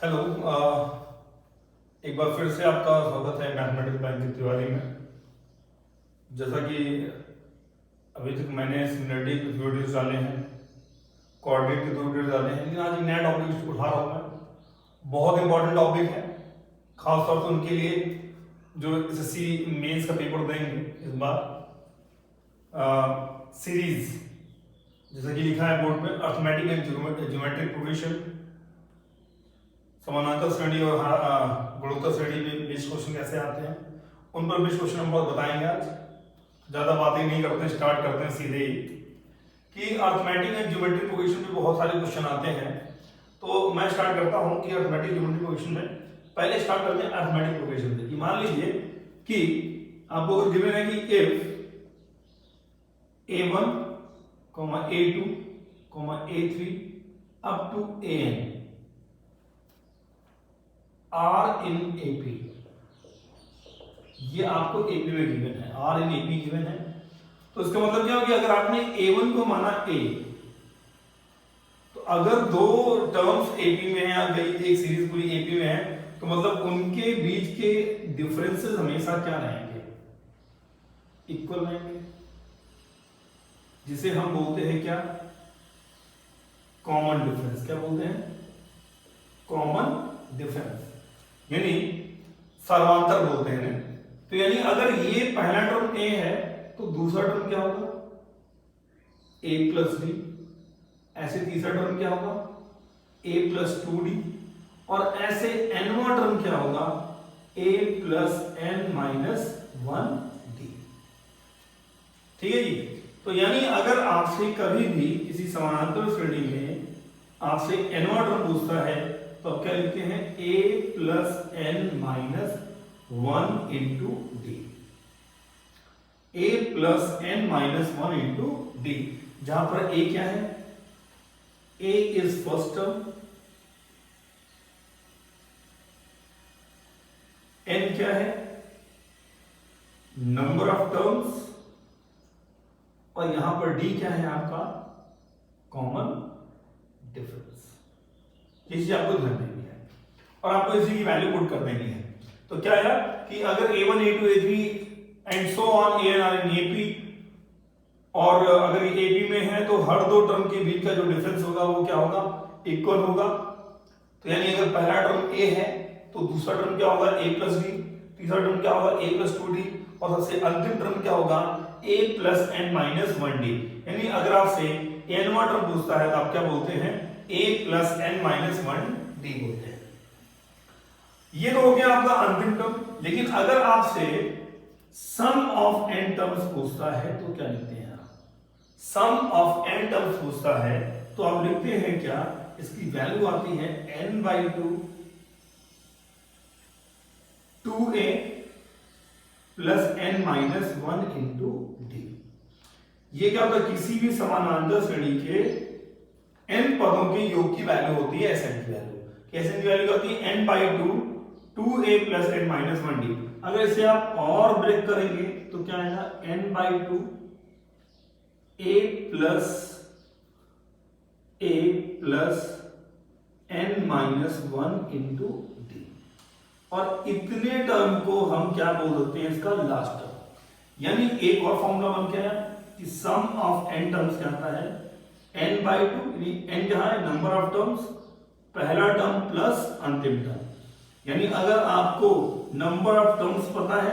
Hello. एक बार फिर से आपका स्वागत है मैथमेटिक्स बैंक की तिवारी में। जैसा कि अभी तक मैंने सिमिलरिटी के वीडियोज डाले हैं, कोऑर्डिनेट के वीडियोज डाले हैं, लेकिन आज एक नया टॉपिक उठा रहा हूँ मैं। बहुत इंपॉर्टेंट टॉपिक है, खासतौर से उनके लिए जो एसएससी मेंस का पेपर देंगे इस बार। सीरीज जैसा कि लिखा है बोर्ड पे, अर्थमेटिक एंड ज्योमेट्रिक प्रोग्रेशन, समानांतर श्रेणी और गुणोत्तर श्रेणी में बेस क्वेश्चन कैसे आते हैं, उन पर बेस क्वेश्चन हम बहुत बताएंगे आज। ज्यादा बातें नहीं करते हैं, स्टार्ट करते हैं सीधे ही कि अर्थमेटिक एंड ज्योमेट्रिक प्रोग्रेशन में बहुत सारे क्वेश्चन आते हैं। तो मैं स्टार्ट करता हूं कि अर्थमेटिक ज्योमेट्रिक प्रोग्रेशन में पहले स्टार्ट करते हैं अर्थमेटिक प्रोग्रेशन से। मान लीजिए कि आपको गिवन है कि if a1, a2, a3 up to an are in AP, ये आपको एपी में गिवन है, आर इन एपी गिवन है। तो इसका मतलब क्या हो गया, अगर आपने a1 को माना a, तो अगर दो टर्म्स एपी में है या एक सीरीज पूरी एपी में है, तो मतलब उनके बीच के डिफरेंसेस हमेशा क्या रहेंगे, इक्वल रहेंगे, जिसे हम बोलते हैं क्या, कॉमन डिफरेंस। क्या बोलते हैं, कॉमन डिफरेंस, यानी सर्वांतर बोलते हैं। तो यानी अगर ये पहला टर्म a है तो दूसरा टर्म क्या होगा, a प्लस डी। ऐसे तीसरा टर्म क्या होगा, a प्लस 2d। और ऐसे nवां टर्म क्या होगा, a plus n minus 1d। ठीक है जी। तो यानी अगर आपसे कभी भी किसी समानांतर श्रेणी में आपसे nवां टर्म पूछता है, तो अब क्या लिखते हैं, a plus n minus 1 into D. a plus n minus 1 into D, जहां पर a क्या है, a is first term, n क्या है, नंबर ऑफ टर्म्स, और यहां पर d क्या है आपका, कॉमन डिफरेंस। ये चीज आपको ध्यान देनी है और आपको इसी की वैल्यू पुट कर देनी है। तो क्या है कि अगर a1, a2, a3 and so on an are in AP, और अगर ये AP में है तो हर दो टर्म के बीच का जो डिफरेंस होगा वो क्या होगा, इक्वल होगा। तो यानी अगर पहला टर्म a है तो दूसरा टर्म क्या होगा, a प्लस d, तीसरा टर्म क्या होगा, a प्लस 2d, और सबसे अंतिम टर्म क्या होगा, a plus n minus 1d। यानी अगर आपसे nवां टर्म पूछता है तो आप क्या बोलते हैं, a plus n minus 1d बोलते हैं। ये तो हो गया आपका अंतिम टर्म। लेकिन अगर आपसे सम ऑफ n टर्म्स पूछता है तो क्या लिखते हैं आप, सम ऑफ n टर्म्स पूछता है तो आप लिखते हैं क्या, इसकी वैल्यू आती है n by 2 2a plus n minus 1 into D. ये क्या होता है, किसी भी समानांतर श्रेणी के n पदों के योग की वैल्यू होती है Sn की वैल्यू। Sn की वैल्यू होती है n by 2 2a plus n minus 1d। अगर इसे आप और ब्रेक करेंगे तो क्या आएगा, n by 2 a plus n minus 1 into D. और इतने टर्म को हम क्या बोल सकते हैं, इसका लास्ट टर्म। यानी एक और फॉर्मूला बन गया कि सम ऑफ n टर्म्स क्या आता है, n बाई 2, यानी n क्या है, नंबर ऑफ टर्म्स, पहला टर्म प्लस अंतिम टर्म। यानी अगर आपको नंबर ऑफ टर्म्स पता है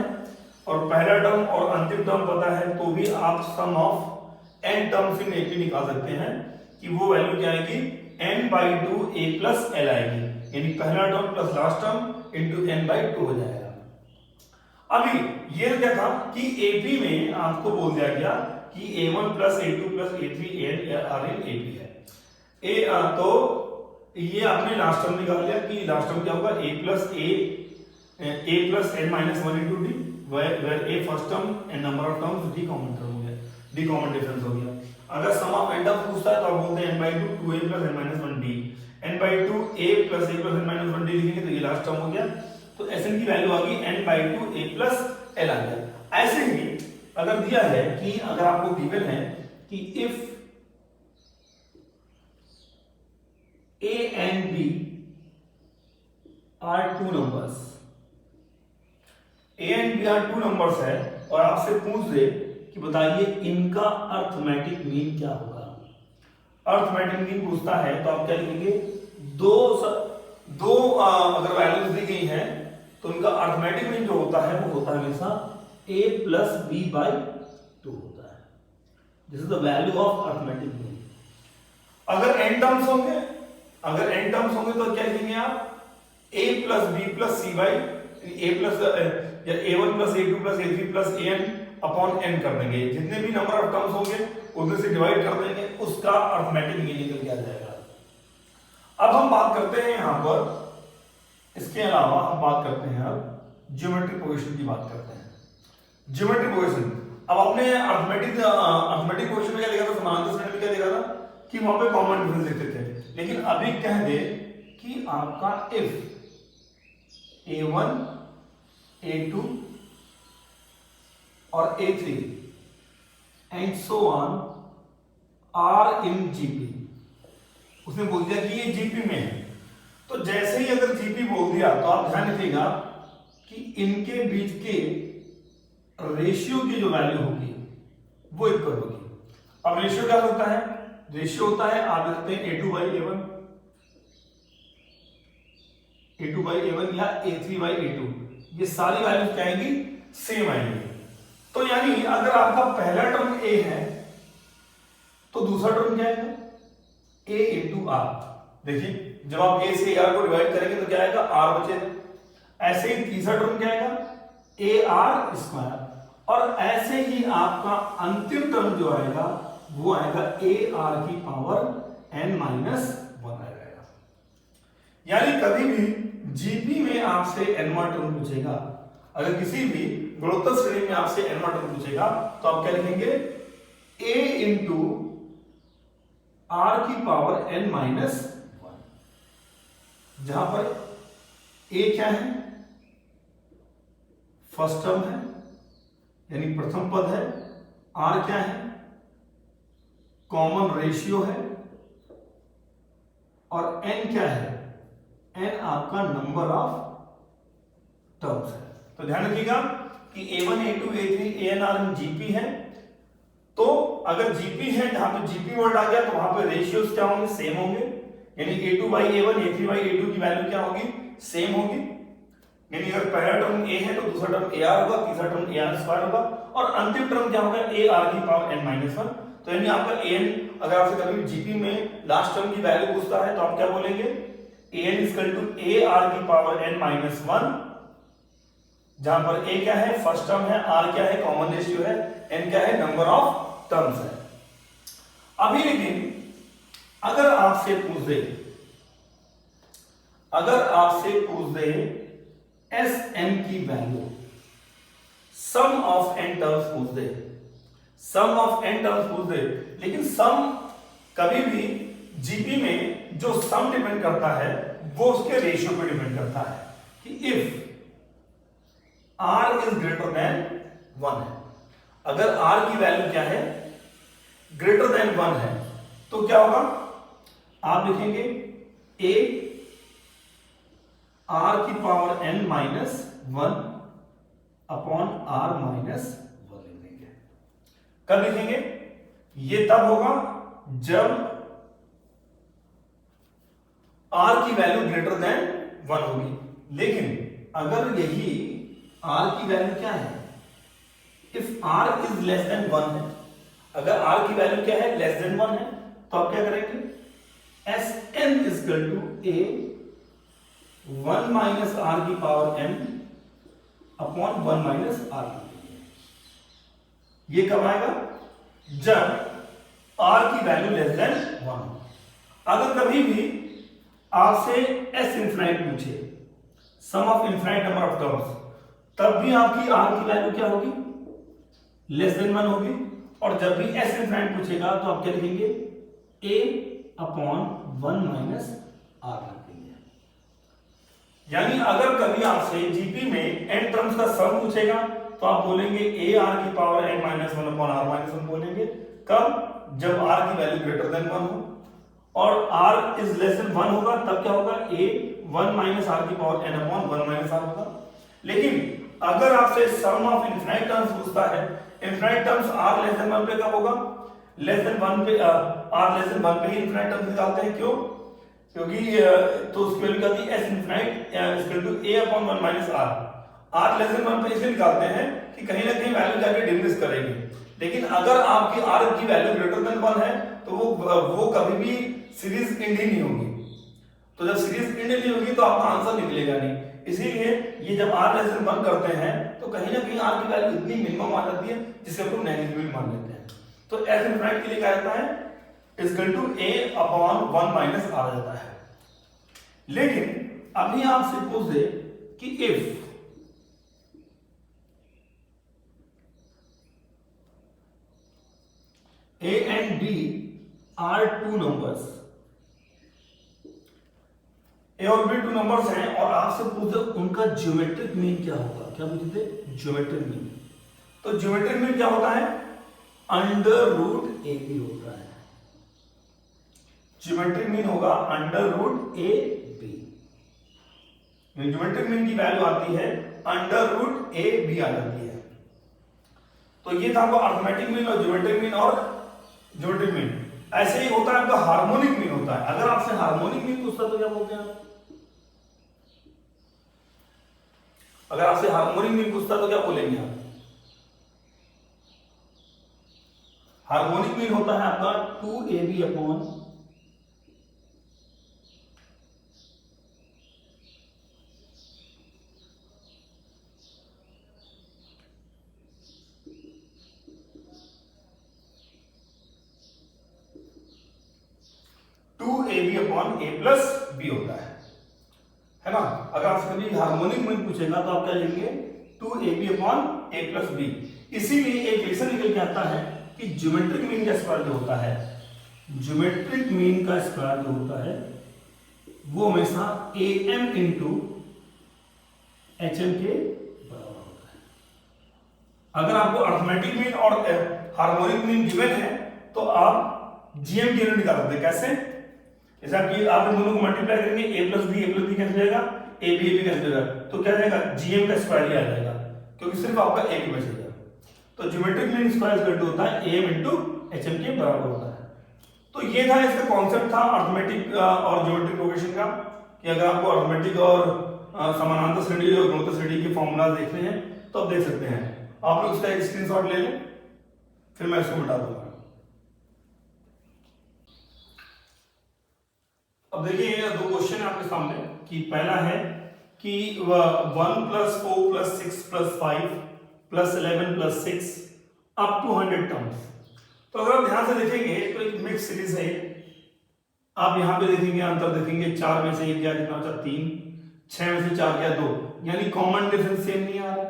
और पहला टर्म और अंतिम टर्म पता है, तो भी आप sum of n terms in AP निकाल सकते हैं कि वो वैल्यू क्या आएगी, n by 2 a plus l आएगी। यानी पहला term plus last term into n by 2 हो जाएगा। अभी ये क्या था कि एपी में आपको बोल दिया गया कि a1 plus a2 plus a3 are in AP है। तो ये आपने लास्ट टर्म निकाल लिया कि लास्ट टर्म क्या होगा, a plus n minus 1 into d, where a first term and number of terms, d common term हो गया, d कॉमन डिफरेंस हो गया। अगर सम ऑफ n टर्म्स पूछता है तो आप बोलते हैं n by 2 2a plus n minus 1d, n by 2 a plus n minus 1d लिखेंगे तो ये लास्ट टर्म हो गया। तो Sn की वैल्यू आ गई n by 2 a plus l आ गया। ऐसे ही अगर दिया है कि अगर आपको गिवन है कि if A and B are two numbers, A and B are two numbers है, और आपसे पूछ दे कि बताइए इनका अर्थमेटिक मीन क्या होगा। अर्थमेटिक मीन पूछता है तो आप क्या लिखेंगे, दो अगर वैल्यूज दी गई हैं तो उनका अर्थमेटिक मीन जो होता है वो होता है हमेशा a plus B by two होता है। This is the value of arithmetic mean. अगर n टर्म्स होंगे, तो क्या लिखेंगे आप, a plus B plus C by A plus या a1 plus a2 plus a3 plus an upon n कर देंगे। जितने भी नंबर ऑफ टर्म्स होंगे उनमें से डिवाइड कर देंगे, उसका अर्थमेटिक मीन निकल के आ जाएगा। अब हम बात करते हैं यहां पर, इसके अलावा हम बात करते हैं अब ज्योमेट्रिक प्रोग्रेशन की बात करते हैं। ज्योमेट्रिक प्रोग्रेशन, अब आपने अर्थमेटिक प्रोग्रेशन में क्या देखा था, समानांतर श्रेणी में क्या देखा था कि वहां पे कॉमन डिफरेंस देखते थे, लेकिन अभी कह दे कि आपका इफ a1 a2 और a3 and so on are in GP, उसने बोल दिया कि ये जीपी में है, तो जैसे ही अगर जीपी बोल दिया तो आप ध्यान रखिएगा कि इनके बीच के रेशियो की जो वैल्यू होगी वो इक्वल होगी। अब रेशियो क्या होता है, रेशियो होता है आप देखते हैं a2 by a1, a2 by a1 या a3 बाई a2, ये सारी वैल्यूज क्या आएंगी, सेम आएंगी। तो यानी अगर आपका पहला टर्म a है तो दूसरा टर्म क्या आएगा, a इंटू आर। देखिए जब आप a से r को डिवाइड करेंगे तो क्या आएगा, r बचेगा। ऐसे ही तीसरा टर्म क्या आएगा, a r स्क्वायर, और ऐसे ही आपका अंतिम टर्म जो आएगा वो आएगा a r की पावर n माइनस 1 आ जाएगा। यानी कभी भी जीपी में आपसे n वां टर्म पूछेगा, अगर किसी भी गुणोत्तर श्रेणी में आपसे n वां टर्म पूछेगा तो आप क्या लिखेंगे, a इंटू r की पावर n माइनस 1, जहां पर a क्या है, फर्स्ट टर्म है यानी प्रथम पद है, r क्या है, कॉमन रेशियो है, और n क्या है, n आपका नंबर ऑफ टर्म्स है। तो ध्यान रखिएगा कि a1 a2 a3 an r GP है, तो अगर जीपी है, जहां पे जीपी वर्ड आ गया तो वहां पे रेशियोज क्या होंगे, सेम होंगे, यानी a2 by a1 a3 by a2 की वैल्यू क्या होगी, सेम होगी। यानी अगर पहला टर्म a है तो दूसरा टर्म ar होगा, तीसरा टर्म ar स्क्वायर होगा, और अंतिम टर्म क्या होगा, ar की पावर n माइनस 1। तो यानी आपका an, अगर आपसे कभी जीपी में लास्ट टर्म की वैल्यू पूछता है तो आप क्या बोलेंगे, an इक्वल टू ar की पावर n माइनस 1, जहां पर a क्या है, फर्स्ट टर्म है, r क्या है, कॉमन रेशियो है, n क्या है, नंबर ऑफ टर्म्स है। अभी लेकिन अगर आपसे पूछ दे एस एन की value, sum of N terms पूछ दे, लेकिन सम कभी भी जीपी में जो सम डिपेंड करता है वो उसके रेशियो पे डिपेंड करता है कि if r is greater than 1 है, अगर r की वैल्यू क्या है, ग्रेटर देन 1 है, तो क्या होगा, आप लिखेंगे a r की power n minus 1 upon r minus 1 लिख देंगे। कब लिखेंगे, ये तब होगा जब r की वैल्यू ग्रेटर देन 1 होगी। लेकिन अगर यही r की वैल्यू क्या है, if r is less than 1 है, अगर r की वैल्यू क्या है, लेस देन 1 है, तो आप क्या करेंगे, S N equal to a 1 minus r की power n upon 1 minus r। ये कब आएगा, जब r की वैल्यू लेस देन 1। अगर कभी भी आपसे s इंफिनिट पूछे, sum of infinite number of terms, तब भी आपकी r की वैल्यू क्या होगी, लेस देन 1 होगी, और जब भी s इंफिनिट पूछेगा तो आप क्या लिखेंगे, a अपॉन 1 माइनस r लिखेंगे। यानी अगर कभी आपसे जीपी में n टर्म्स का सम पूछेगा तो आप बोलेंगे a r की power n minus 1 upon r minus 1 बोलेंगे। कब, जब r की वैल्यू ग्रेटर देन 1 हो, और r इज लेस देन 1 होगा, तब क्या होगा, a 1 माइनस आर की power n upon 1 minus R होगा। लेकिन अगर आपसे सम ऑफ इनफाइनाइट टर्म्स पूछता है, infinite terms r less than 1 पे कब होगा? लेस देन 1 पे r लेस देन 1 पे ही इनफाइनाइट टर्म्स निकालते हैं। क्यों? क्योंकि तो उसकी वैल्यू क्या थी? s infinite equal to a upon 1 minus r। r less than 1 पे इसलिए निकालते हैं कि कहीं ना कहीं वैल्यू जाके डिक्रीज करेगी। लेकिन अगर आपकी r की वैल्यू ग्रेटर देन 1 है तो वो कभी भी सीरीज एंड ही नहीं होगी। तो जब सीरीज एंड नहीं होगी तो आपका आंसर निकलेगा नहीं। इसीलिए ये जब r लेस देन 1 करते हैं तो कहीं ना कहीं r की वैल्यू इतनी मिनिमम आ जाती है जिसे हम लोग नेग्लिजिबल मान लेते हैं। तो s इनफाइनाइट के लिए क्या आता है? Equal to a upon 1 minus r आ जाता है। लेकिन अभी आपसे पूछ दे कि if a and b are two numbers, a और b टू नंबर्स हैं और आपसे पूछे उनका ज्योमेट्रिक मीन क्या होगा। क्या पूछे थे? Geometric mean. तो ज्योमेट्रिक मीन क्या होता है? अंडर रूट ए बी होता है। ज्योमेट्रिक मीन होगा under root A B. Geometric mean की वैल्यू आती है अंडर रूट ए बी आ जाती है। तो ये था आपका अर्थमेटिक मीन और ज्योमेट्रिक मीन और ज्योमेट्रिक मीन। ऐसे ही होता है आपका हार्मोनिक मीन होता है। अगर आपसे हार्मोनिक मीन पूछता तो क्या बोलते हैं आप? अगर आपसे हार्मोनिक मीन पूछता तो क्या बोलेंगे आप? हार्मोनिक मीन होता है आपका 2ab upon a plus b होता है ना। अगर आपसे कभी हार्मोनिक मीन पूछेगा तो आप क्या लेंगे? 2ab upon a plus b। इसीलिए एक रिलेशन निकल के आता है कि ज्योमेट्रिक मीन का स्क्वायर जो होता है, ज्योमेट्रिक मीन का स्क्वायर जो होता है वो हमेशा am इंटू hm के बराबर होता है। अगर आपको अर्थमेटिक मीन और हार्मोनिक मीन गिवन है तो आप gm की यूनिट निकाल सकते हैं। कैसे? जैसे आप इन दोनों को मल्टीप्लाई करेंगे, a प्लस बी कैंसिल जाएगा, a b कैंसिल जाएगा, तो क्या जाएगा? gm का स्क्वायर ही आ जाएगा क्योंकि सिर्फ आपका a b बचेगा। तो geometric mean square equal to होता है am इंटू hm के बराबर होता है। तो ये था इसका कॉन्सेप्ट था अर्थमेटिक और ज्योमेट्रिक प्रोग्रेशन का कि अगर आपको अर्थमेटिक और समानांतर श्रेणी और गुणोत्तर श्रेणी के फॉर्मूला देखने हैं तो आप देख सकते हैं। आप लोग उसका एक स्क्रीनशॉट ले लें, फिर मैं इसको बता दूंगा। अब देखिए ये दो क्वेश्चन है आपके सामने कि पहला है कि 1 plus 4 plus 6 plus 5 plus 11 plus 6 up to 100 terms. तो अगर आप ध्यान से देखेंगे तो एक मिक्स सीरीज है। आप यहां पे देखेंगे अंतर देखेंगे, 4 में से 1 गया कितना बचा? 3, 6 में से 4 गया 2, यानी कॉमन डिफरेंस सेम नहीं आ रहा।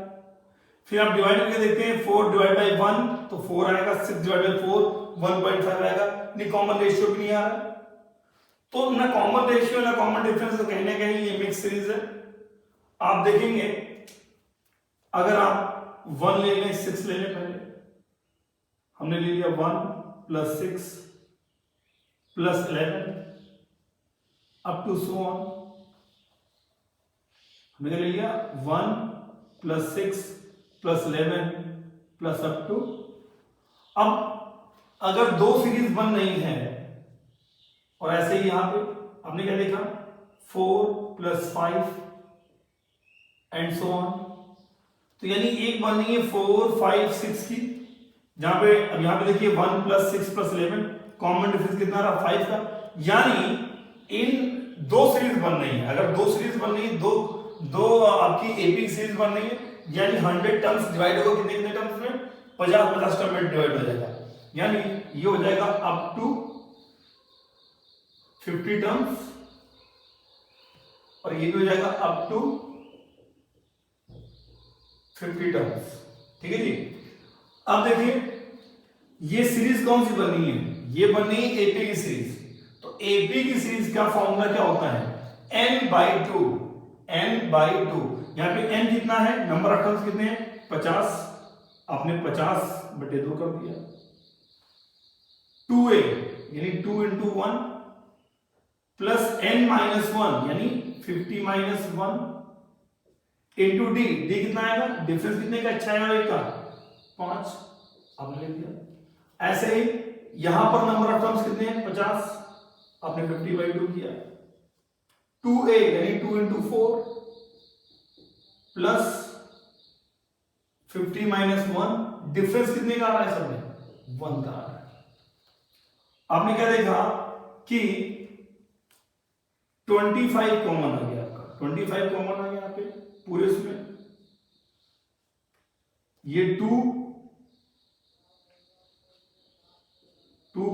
फिर आप डिवाइड करके देखते हैं, 4 डिवाइड बाई 1 तो 4 आएगा, 6 डिवाइड बाई 4 1.5 आएगा, यानी कॉमन रेशियो भी नहीं आ रहा। तो ना कॉमन रेशियो ना कॉमन डिफरेंस, तो कहीं ना कहीं ये मिक्स सीरीज है। आप देखेंगे अगर आप 1 ले लें, 6 ले लें, पहले हमने ले लिया 1 plus 6 plus 11 up to so on. हमने ले लिया 1 plus 6 plus 11 plus up to. अब अगर दो सीरीज बन रही है और ऐसे ही यहां पे आपने क्या देखा? 4 प्लस 5 एंड सो ऑन। तो यानी एक बन रही है 4 5 6 की, जहां पे अब यहां पे देखिए 1 प्लस 6 प्लस 11, कॉमन डिफरेंस कितना रहा? 5 का। यानी इन दो सीरीज बन रही है। अगर दो सीरीज बन रही है, दो आपकी एपी सीरीज बन रही है, यानी 100 टर्म्स डिवाइड होगा कितने कितने टर्म्स में? 50 टर्म में डिवाइड हो जाएगा। यानी ये हो जाएगा अप टू 50 टर्म्स और ये भी हो जाएगा अप टू 50 टर्म्स। ठीक है जी। अब देखिए ये सीरीज कौन सी बनी है? ये बनी है एपी की सीरीज। तो एपी की सीरीज का फॉर्मूला क्या होता है? n/2। n/2 यहां पे n कितना है? नंबर ऑफ टर्म्स कितने हैं? 50। आपने 50/2 कर दिया। 2a यानी 2 into 1 प्लस n-1 यानी 50 माइनस 1 इंटू डी, डी कितना आएगा, डिफरेंस कितने का, 6 और 1 का 5, आपने लिख दिया। ऐसे ही यहां पर नंबर ऑफ टर्म्स कितने हैं, 50, आपने 50/2 किया। 2a यानी 2 इंटू 4 प्लस 50 माइनस 1, डिफरेंस कितने का आ रहा है, सब में 1 का आ रहा है। आपने क्या देखा कि 25 कॉमन आ गया आपका, 25 कॉमन आ गया यहाँ पे पूरे इसमें, ये 2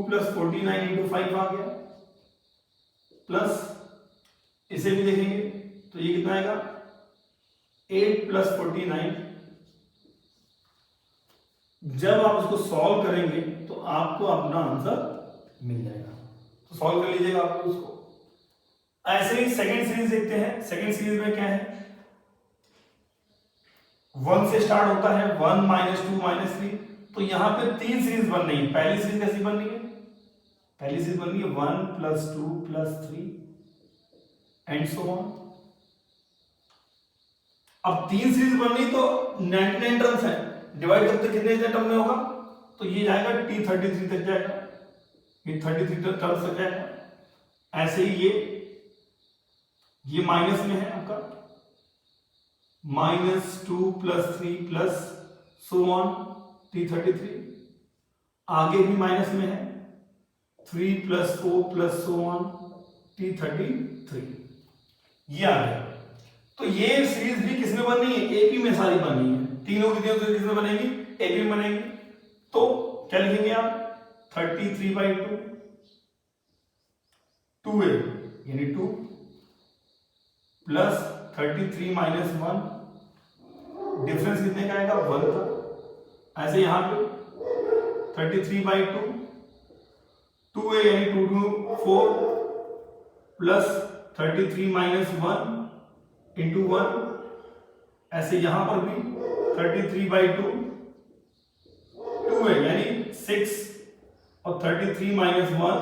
प्लस 49 इंटू 5 आ गया, प्लस इसे भी देखेंगे तो ये कितना आएगा, 8 प्लस 49। जब आप इसको सॉल्व करेंगे तो आपको अपना आंसर मिल जाएगा, तो सॉल्व कर लीजिएगा आपको उसको। ऐसे ही सेकंड सीरीज देखते हैं। सेकंड सीरीज में क्या है, 1 से स्टार्ट होता है, 1 माइनस 2 माइनस 3, तो यहां पे 3 सीरीज बन रही है। पहली सीरीज कैसी बन रही है, पहली सीरीज बन रही है 1 plus 2 plus 3 and so on. अब 3 सीरीज बन रही तो 99 टर्म्स है, डिवाइड करते कितने टर्म में होगा, तो ये जाएगा T33 तक जाएगा, ये 33 टर्म्स तक जाएगा। ऐसे ही ये माइनस में है आपका, -2 plus 3 plus so on T33, आगे भी माइनस में है 3 plus 4 plus so on T33, ये आ गया। तो ये सीरीज भी किसमें बन रही है, एपी में सारी बन रही है, तीनों की तीनों किसमें बनेगी, एपी में बनेगी। तो क्या लिखेंगे आप, 33/2 2a यानी 2 प्लस 33 माइनस 1, डिफरेंस कितने का आएगा, 1 का। ऐसे यहां पे 33/2 2a यानी 2 2 4 प्लस 33 माइनस 1 इंटू 1। ऐसे यहां पर भी 33/2 2a यानी 6 और 33 माइनस 1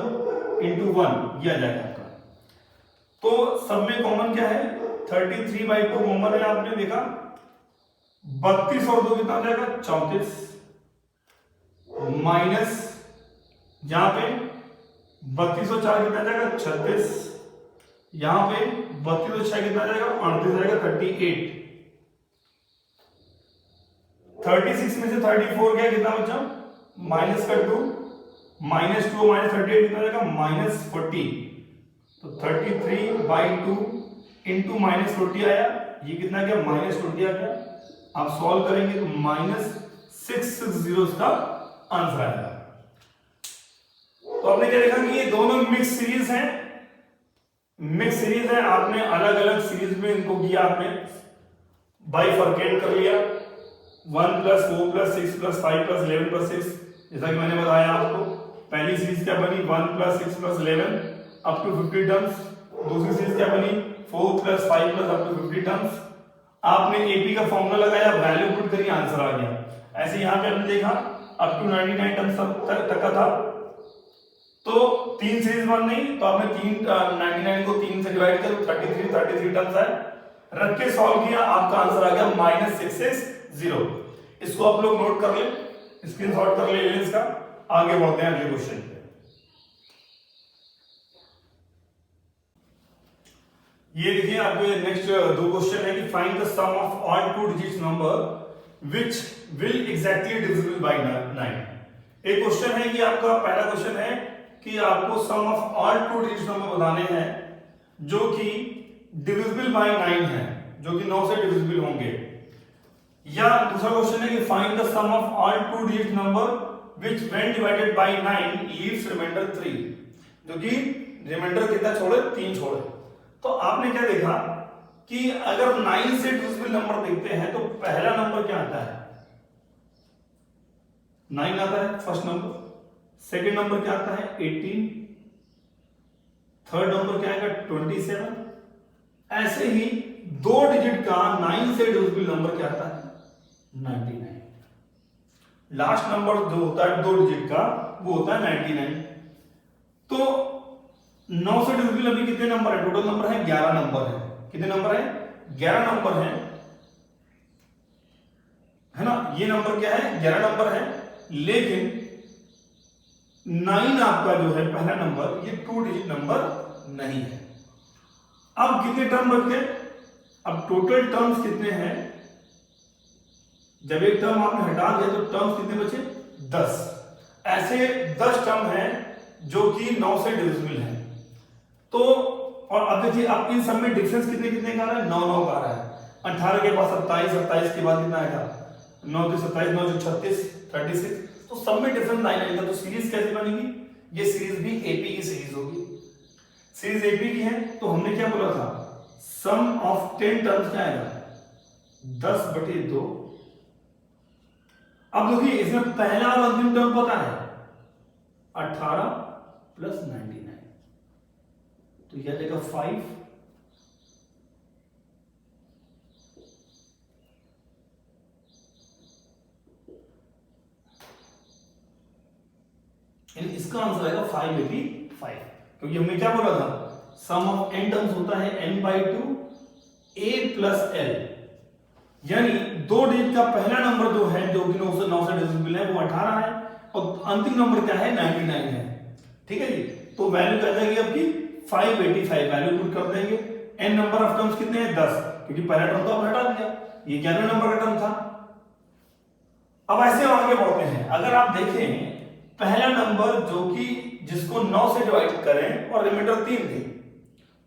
इंटू 1, यह आ जाएगा आपका। तो सब में कॉमन क्या है, 33/2 कॉमन है, आपने देखा 32 और 2 कितना जाएगा, 34 माइनस यहां पे 32 और 4 कितना जाएगा, 36, यहां पे 32 और 6 कितना जाएगा, 38 जाएगा, 38। 36 में से 34 गया, कितना बचा, माइनस का 2, -2 माइनस 38 कितना जाएगा, -40। तो 33/2 इंटू -40 आया, ये कितना गया, -20 आ गया। आप सॉल्व करेंगे तो -660 इसका आंसर आएगा। तो आपने क्या देखा कि ये दोनों मिक्स सीरीज हैं, मिक्स सीरीज है, आपने अलग अलग सीरीज में इनको किया, आपने बाइफरकेट कर लिया, 1 plus 4 plus 6 plus 5 plus 11 plus 6, जैसा कि मैंने बताया आपको। पहली सीरीज क्या बनी, 1 plus 6 plus 11 up to 50 terms. दूसरी सीरीज क्या बनी, 4 plus 5 plus up to 50 terms. आपने एपी का फॉर्मूला लगाया, वैल्यू पुट करी, आंसर आ गया। ऐसे यहां पे हमने देखा अप टू 99 टर्म्स तक का था, तो 3 सीरीज बन रही, तो आपने 99 को 3 से डिवाइड कर 33 टर्म्स है, रख के सॉल्व किया, आपका आंसर आ गया -660। इसको आप लोग नोट कर ले, स्क्रीनशॉट कर ले इसका। आगे बढ़ते हैं अगले क्वेश्चन पे। ये देखिए आपके नेक्स्ट 2 क्वेश्चन है कि find the sum of all 2 digits number which will exactly divisible by 9। एक क्वेश्चन है कि आपका पहला क्वेश्चन है कि आपको सम ऑफ ऑल 2 डिजिट्स नंबर बताने हैं जो कि डिविजिबल बाय 9 है, जो कि 9 से डिविजिबल होंगे। या दूसरा क्वेश्चन है कि find the sum of all 2 digit number which when divided by 9 leaves remainder 3, जो कि रिमाइंडर कितना छोड़े, 3 छोड़े। तो आपने क्या देखा कि अगर 9 से डिविजिबल नंबर देखते हैं तो पहला नंबर क्या आता है, 9 आता है फर्स्ट नंबर। सेकंड नंबर क्या आता है, 18। थर्ड नंबर क्या आएगा, 27। ऐसे ही 2 डिजिट का 9 से डिविजिबल नंबर क्या आता है, 99। लास्ट नंबर जो होता है 2 डिजिट का वो होता है 99। तो 9 से डिविजिबल अभी कितने नंबर है, टोटल नंबर है 11 नंबर है। कितने नंबर है? 11 नंबर है ना। ये नंबर क्या है? 11 नंबर है, लेकिन 9 आपका जो है पहला नंबर, ये 2 डिजिट नंबर नहीं है। अब कितने टर्म बच गए? अब टोटल टर्म्स कितने हैं? जब एक टर्म आपने हटा दिया तो टर्म्स कितने बचे? 10। ऐसे 10 टर्म हैं जो कि 9 से डिविजिबल हैं। तो और अब देखिए, अब इन सब में डिफरेंस कितने कितने का आ रहा है? 9 9 का आ रहा है। 18 के बाद 27, 27 के बाद कितना आएगा? 9 से 27, 9 से 36, 36। तो सब में डिफरेंस 9 आएगा। तो सीरीज कैसे बनेगी? ये सीरीज भी एपी की सीरीज होगी। सीरीज एपी की है तो हमने क्या बोला था? सम ऑफ 10 टर्म्स क्या आएगा? 10/2। अब देखिए, इसमें पहला और अंतिम टर्म पता है, 18 + 99, तो यह देगा 5। इसका आंसर आएगा 585, क्योंकि हमने क्या बोला था? सम ऑफ n टर्म्स होता है n/2 a + l, यानी 2 डिजिट का पहला नंबर जो है, जो कि 9 से डिविजिबल है, वो 18 है, और अंतिम नंबर क्या है? 99 है। ठीक है जी। तो वैल्यू क्या जाएगी आपकी? 585। वैल्यू पुट कर देंगे। n नंबर ऑफ टर्म्स कितने हैं? 10, क्योंकि पहला टर्म तो आपने हटा दिया, ये 11 नंबर का टर्म था। अब ऐसे हम आगे बढ़ते हैं। अगर आप देखें, पहला नंबर जो कि जिसको 9 से डिवाइड करें और रिमाइंडर 3 दे,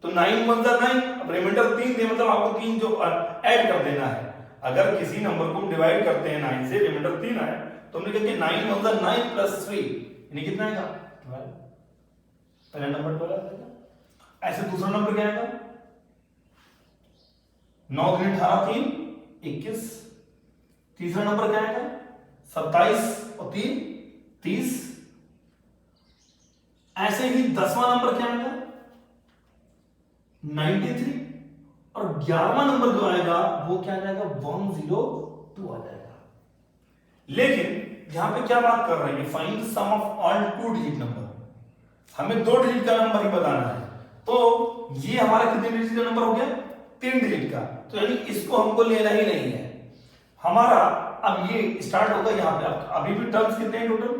तो 9 × 9, अब रिमाइंडर 3 दे, मतलब आपको 3 जो ऐड कर देना है। अगर किसी नंबर को हम डिवाइड करते हैं 9 से, रिमाइंडर 3 आए, तो हमने कहा कि 9 × 9 + 3, यानी कितना आएगा? 12। पहला नंबर 12 आएगा। ऐसे दूसरा नंबर क्या आएगा? 9 × 18, 3 21। तीसरा नंबर क्या आएगा? 27 और 3 30। ऐसे ही 10वां नंबर क्या आएगा? 93। और 11वां नंबर जो आएगा वो क्या जाएगा? 102 आ जाएगा। लेकिन यहां पे क्या बात कर रहे हैं? Find sum of all 2 digit number. हमें 2 डिजिट का नंबर ही बताना है। तो ये हमारा कितने डिजिट का नंबर हो गया? 3 डिजिट का। तो यानी इसको हमको लेना ही नहीं है हमारा। अब ये स्टार्ट होगा यहां पे। अभी भी टर्म्स कितने हैं टोटल?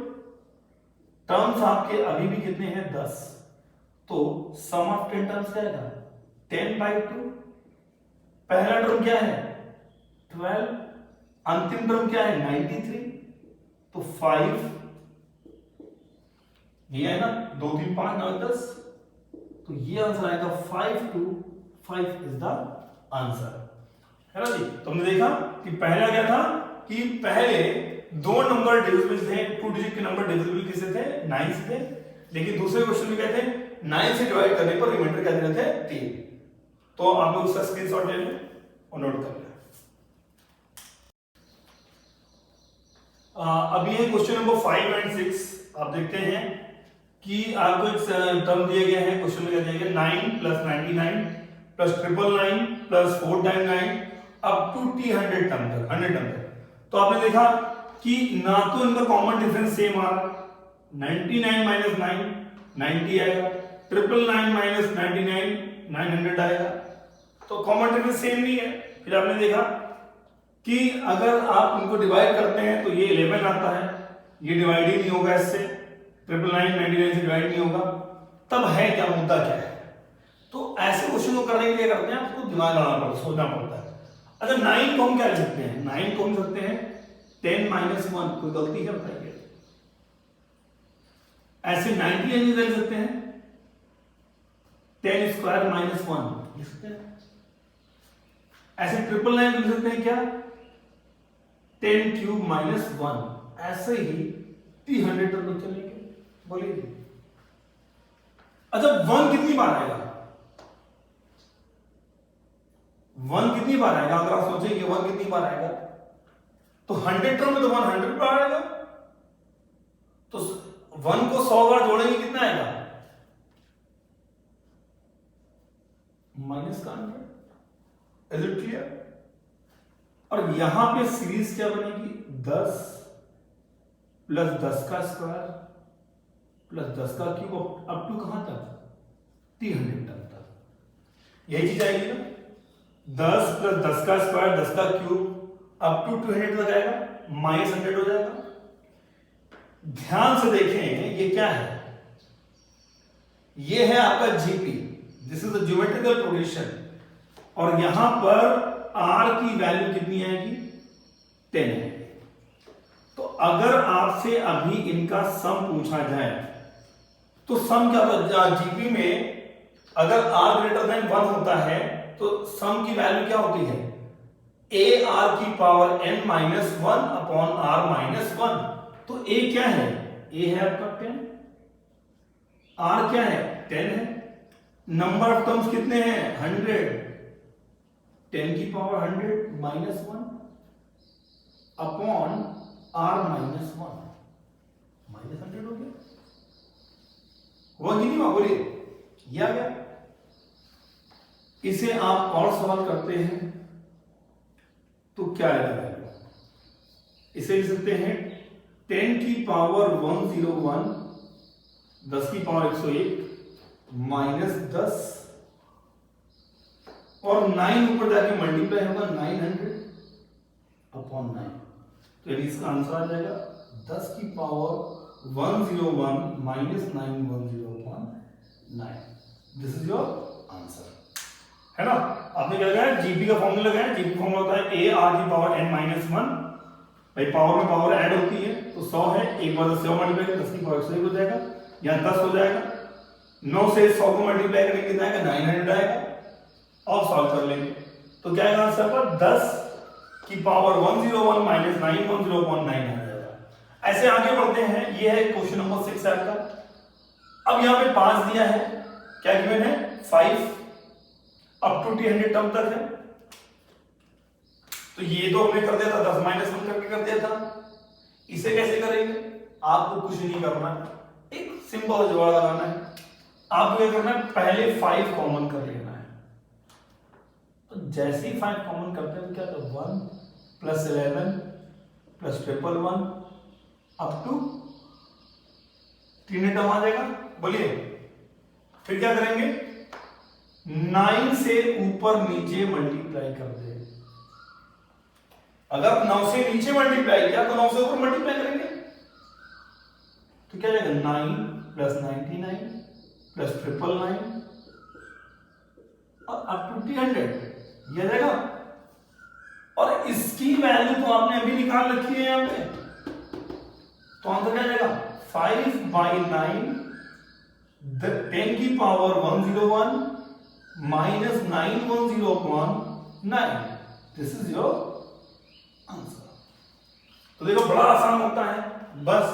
टर्म्स आपके अभी भी कितने हैं? 10। तो सम ऑफ 10 टर्म्स क्या आएगा? 10/2। पहला टर्म क्या है? 12। अंतिम टर्म क्या है? 93। तो 5, ये है ना, 2 3 5 9 10, तो ये आंसर आएगा 525 इज द आंसर, है ना जी। तो हमने देखा कि पहला क्या था कि पहले 2 नंबर डिविजिबल थे, 2 डिजिट के नंबर डिविजिबल किससे थे? 9 से थे। लेकिन दूसरे क्वेश्चन में क्या थे? 9 से डिवाइड करने पर रिमाइंडर क्या दे रहे थे? 3। तो आप लोग उसका स्क्रीनशॉट ले लें और नोट कर लें। अब ये क्वेश्चन नंबर 5 और 6 आप देखते हैं कि आपको एक टर्म दिया गया है। क्वेश्चन में क्या दिया गया? 9 + 99 + 999 + 4 × 9 अप टू T100 टर्म तक, 100 टर्म तक। तो आपने देखा कि ना तो इनका कॉमन डिफरेंस सेम आ रहा, 99 - 9 90 आएगा, 999 - 99 900 आएगा। तो कॉमन डिफरेंस सेम नहीं है। फिर आपने देखा कि अगर आप उनको डिवाइड करते हैं तो ये 11 आता है, ये डिवाइड ही नहीं होगा इससे, 999 99 से डिवाइड नहीं होगा। तब है क्या, मुद्दा क्या है? तो ऐसे क्वेश्चन को करने के लिए करते हैं आपको दिमाग लगाना पड़ता है, सोचना पड़ता है। अच्छा 9 को हम क्या लिख सकते हैं? 9 को हम लिख सकते हैं 10 - 1। कोई गलती है बताइए? ऐसे 99 लिख सकते हैं 10² - 1 लिख सकते हैं। ऐसे 999 लिख सकते हैं क्या? 10³ - 1। ऐसे ही 300 तक चलेंगे। बोलिए। अच्छा 1 कितनी बार आएगा? 1 कितनी बार आएगा? अगर आप सोचें कि 1 कितनी बार आएगा, तो 100 टर्म में तो 100 बार आएगा। तो 1 को 100 बार जोड़ेंगे कितना आएगा? माइनस का 100। Is it clear? और यहां पे सीरीज क्या बनेगी? 10 + 10 का स्क्वायर + 10 का क्यूब अप टू कहां तक? 300 तक। यही चीज आएगी ना। 10 प्लस 10 का स्क्वायर 10 का क्यूब अप टू 200 तक आएगा, -100 हो जाएगा। ध्यान से देखें ये क्या है, ये है आपका GP, this is the geometrical progression, और यहां पर आर की वैल्यू कितनी आएगी, 10 है। तो अगर आपसे अभी इनका सम पूछा जाए तो सम क्या होता है, जीपी में अगर r ग्रेटर देन 1 होता है तो सम की वैल्यू क्या होती है, a r की power n minus 1 upon r minus 1। तो a क्या है, a है आपका 10, r क्या है 10 है, नंबर ऑफ टर्म्स कितने हैं 100, 10 की power 100 minus 1 upon r minus 1, minus 100 हो गया, हुआ कि नहीं हुआ, बोलिए, ये आ गया। इसे आप और सवाल करते हैं तो क्या आएगा, इसे लिख सकते हैं 10 की पावर 101, 10 की पावर 101 माइनस 10, और 9 ऊपर जाके मल्टीप्लाई होगा 900 अपॉन 9, तो यानी इसका आंसर आ जाएगा 10 की power 101 minus 910 upon 9। This is your answer, है ना। आपने क्या लगाया, जीपी का फॉर्मूला लगाया, जीपी फॉर्मूला होता है a r की पावर n माइनस 1, भाई पावर में पावर ऐड होती है तो 100 है, एक बार 10 मल्टीप्लाई करें 10 की पावर 101 हो जाएगा, यहाँ 10 हो जाएगा, 9 से 100 को मल्टीप्लाई करेंगे कितना आएगा 900 आएगा, और सॉल्व कर लेंगे तो क्या आएगा आंसर पर 10 की पावर 101 माइनस 910 अपॉन 9 आ जाएगा। ऐसे आगे बढ़ते हैं, ये है क्वेश्चन नंबर 6 आपका। अब यहाँ पे 5 दिया है, क्या गिवन है 5 अप टू 300 टर्म तक है, तो ये तो हमने कर दिया था 10 माइनस 1 करके कर दिया था। इसे कैसे करेंगे, आपको कुछ नहीं करना है, एक सिंपल जुगाड़ लगाना है। आपको क्या करना है, पहले 5 कॉमन कर लेना है, तो जैसे ही 5 कॉमन करते हैं क्या, तो 1 plus 11 plus 111 up to 300 term आ जाएगा, बोलिए। फिर क्या करेंगे, 9 से ऊपर नीचे मल्टीप्लाई कर दे, अगर 9 से नीचे मल्टीप्लाई किया तो 9 से ऊपर मल्टीप्लाई करेंगे, तो क्या जाएगा 9 प्लस 99 प्लस 999 और अप टू 300 ये जाएगा। और इसकी वैल्यू तो आपने अभी निकाल रखी है यहां पे, तो आंसर क्या जाएगा 5/9 10 की power 101 minus 910 upon 9, this is your answer. तो देखो बड़ा आसान होता है, बस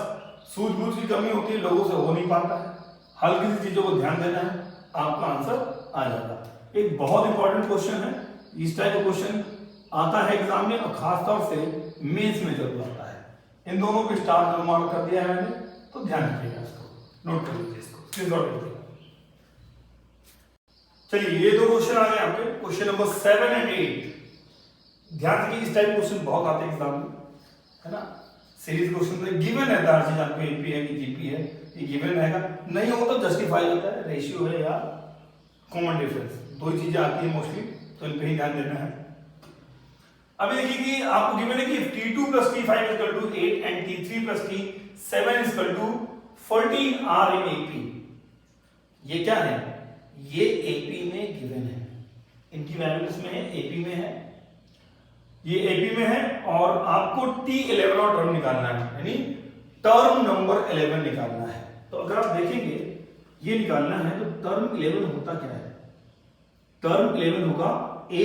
सूझबूझ की कमी होती है, लोगों से हो नहीं पाता है, हल्की सी चीजों को ध्यान देना है, आपका आंसर आ जाता। एक बहुत इंपॉर्टेंट क्वेश्चन है, इस टाइप का क्वेश्चन आता है एग्जाम में, और खासतौर से मेंस में जरूर आता है। इन दोनों को स्टार मार्क कर दिया है मैंने, तो ध्यान रखिएगा, इसको नोट कर लीजिए, इसको स्क्रीनशॉट लीजिए। चलिए ये दो क्वेश्चन आ गए आपके, क्वेश्चन नंबर 7 और 8। ध्यान रखिए, इस टाइप के क्वेश्चन बहुत आते हैं एग्जाम में, है ना। सीरीज क्वेश्चन में गिवन है, हर चीज आपको एपी है कि जीपी है, ये गिवन रहेगा, नहीं हो तो जस्टिफाई होता है, रेशियो है या कॉमन डिफरेंस, दो ही चीजें आती है मोस्टली, तो इन पे ही ध्यान देना है। अभी देखिए कि आपको गिवन है कि T2 plus T5 is equal to 8 and T3 plus T7 is equal to 14 are in AP। ये क्या है, ये AP में गिवन है, इनकी वैल्यू इसमें है, AP में है, ये AP में है, और आपको T11 और टर्म निकालना है, यानी टर्म नंबर 11 निकालना है। तो अगर आप देखेंगे ये निकालना है, तो टर्म 11 होता क्या है, टर्म 11 होगा A,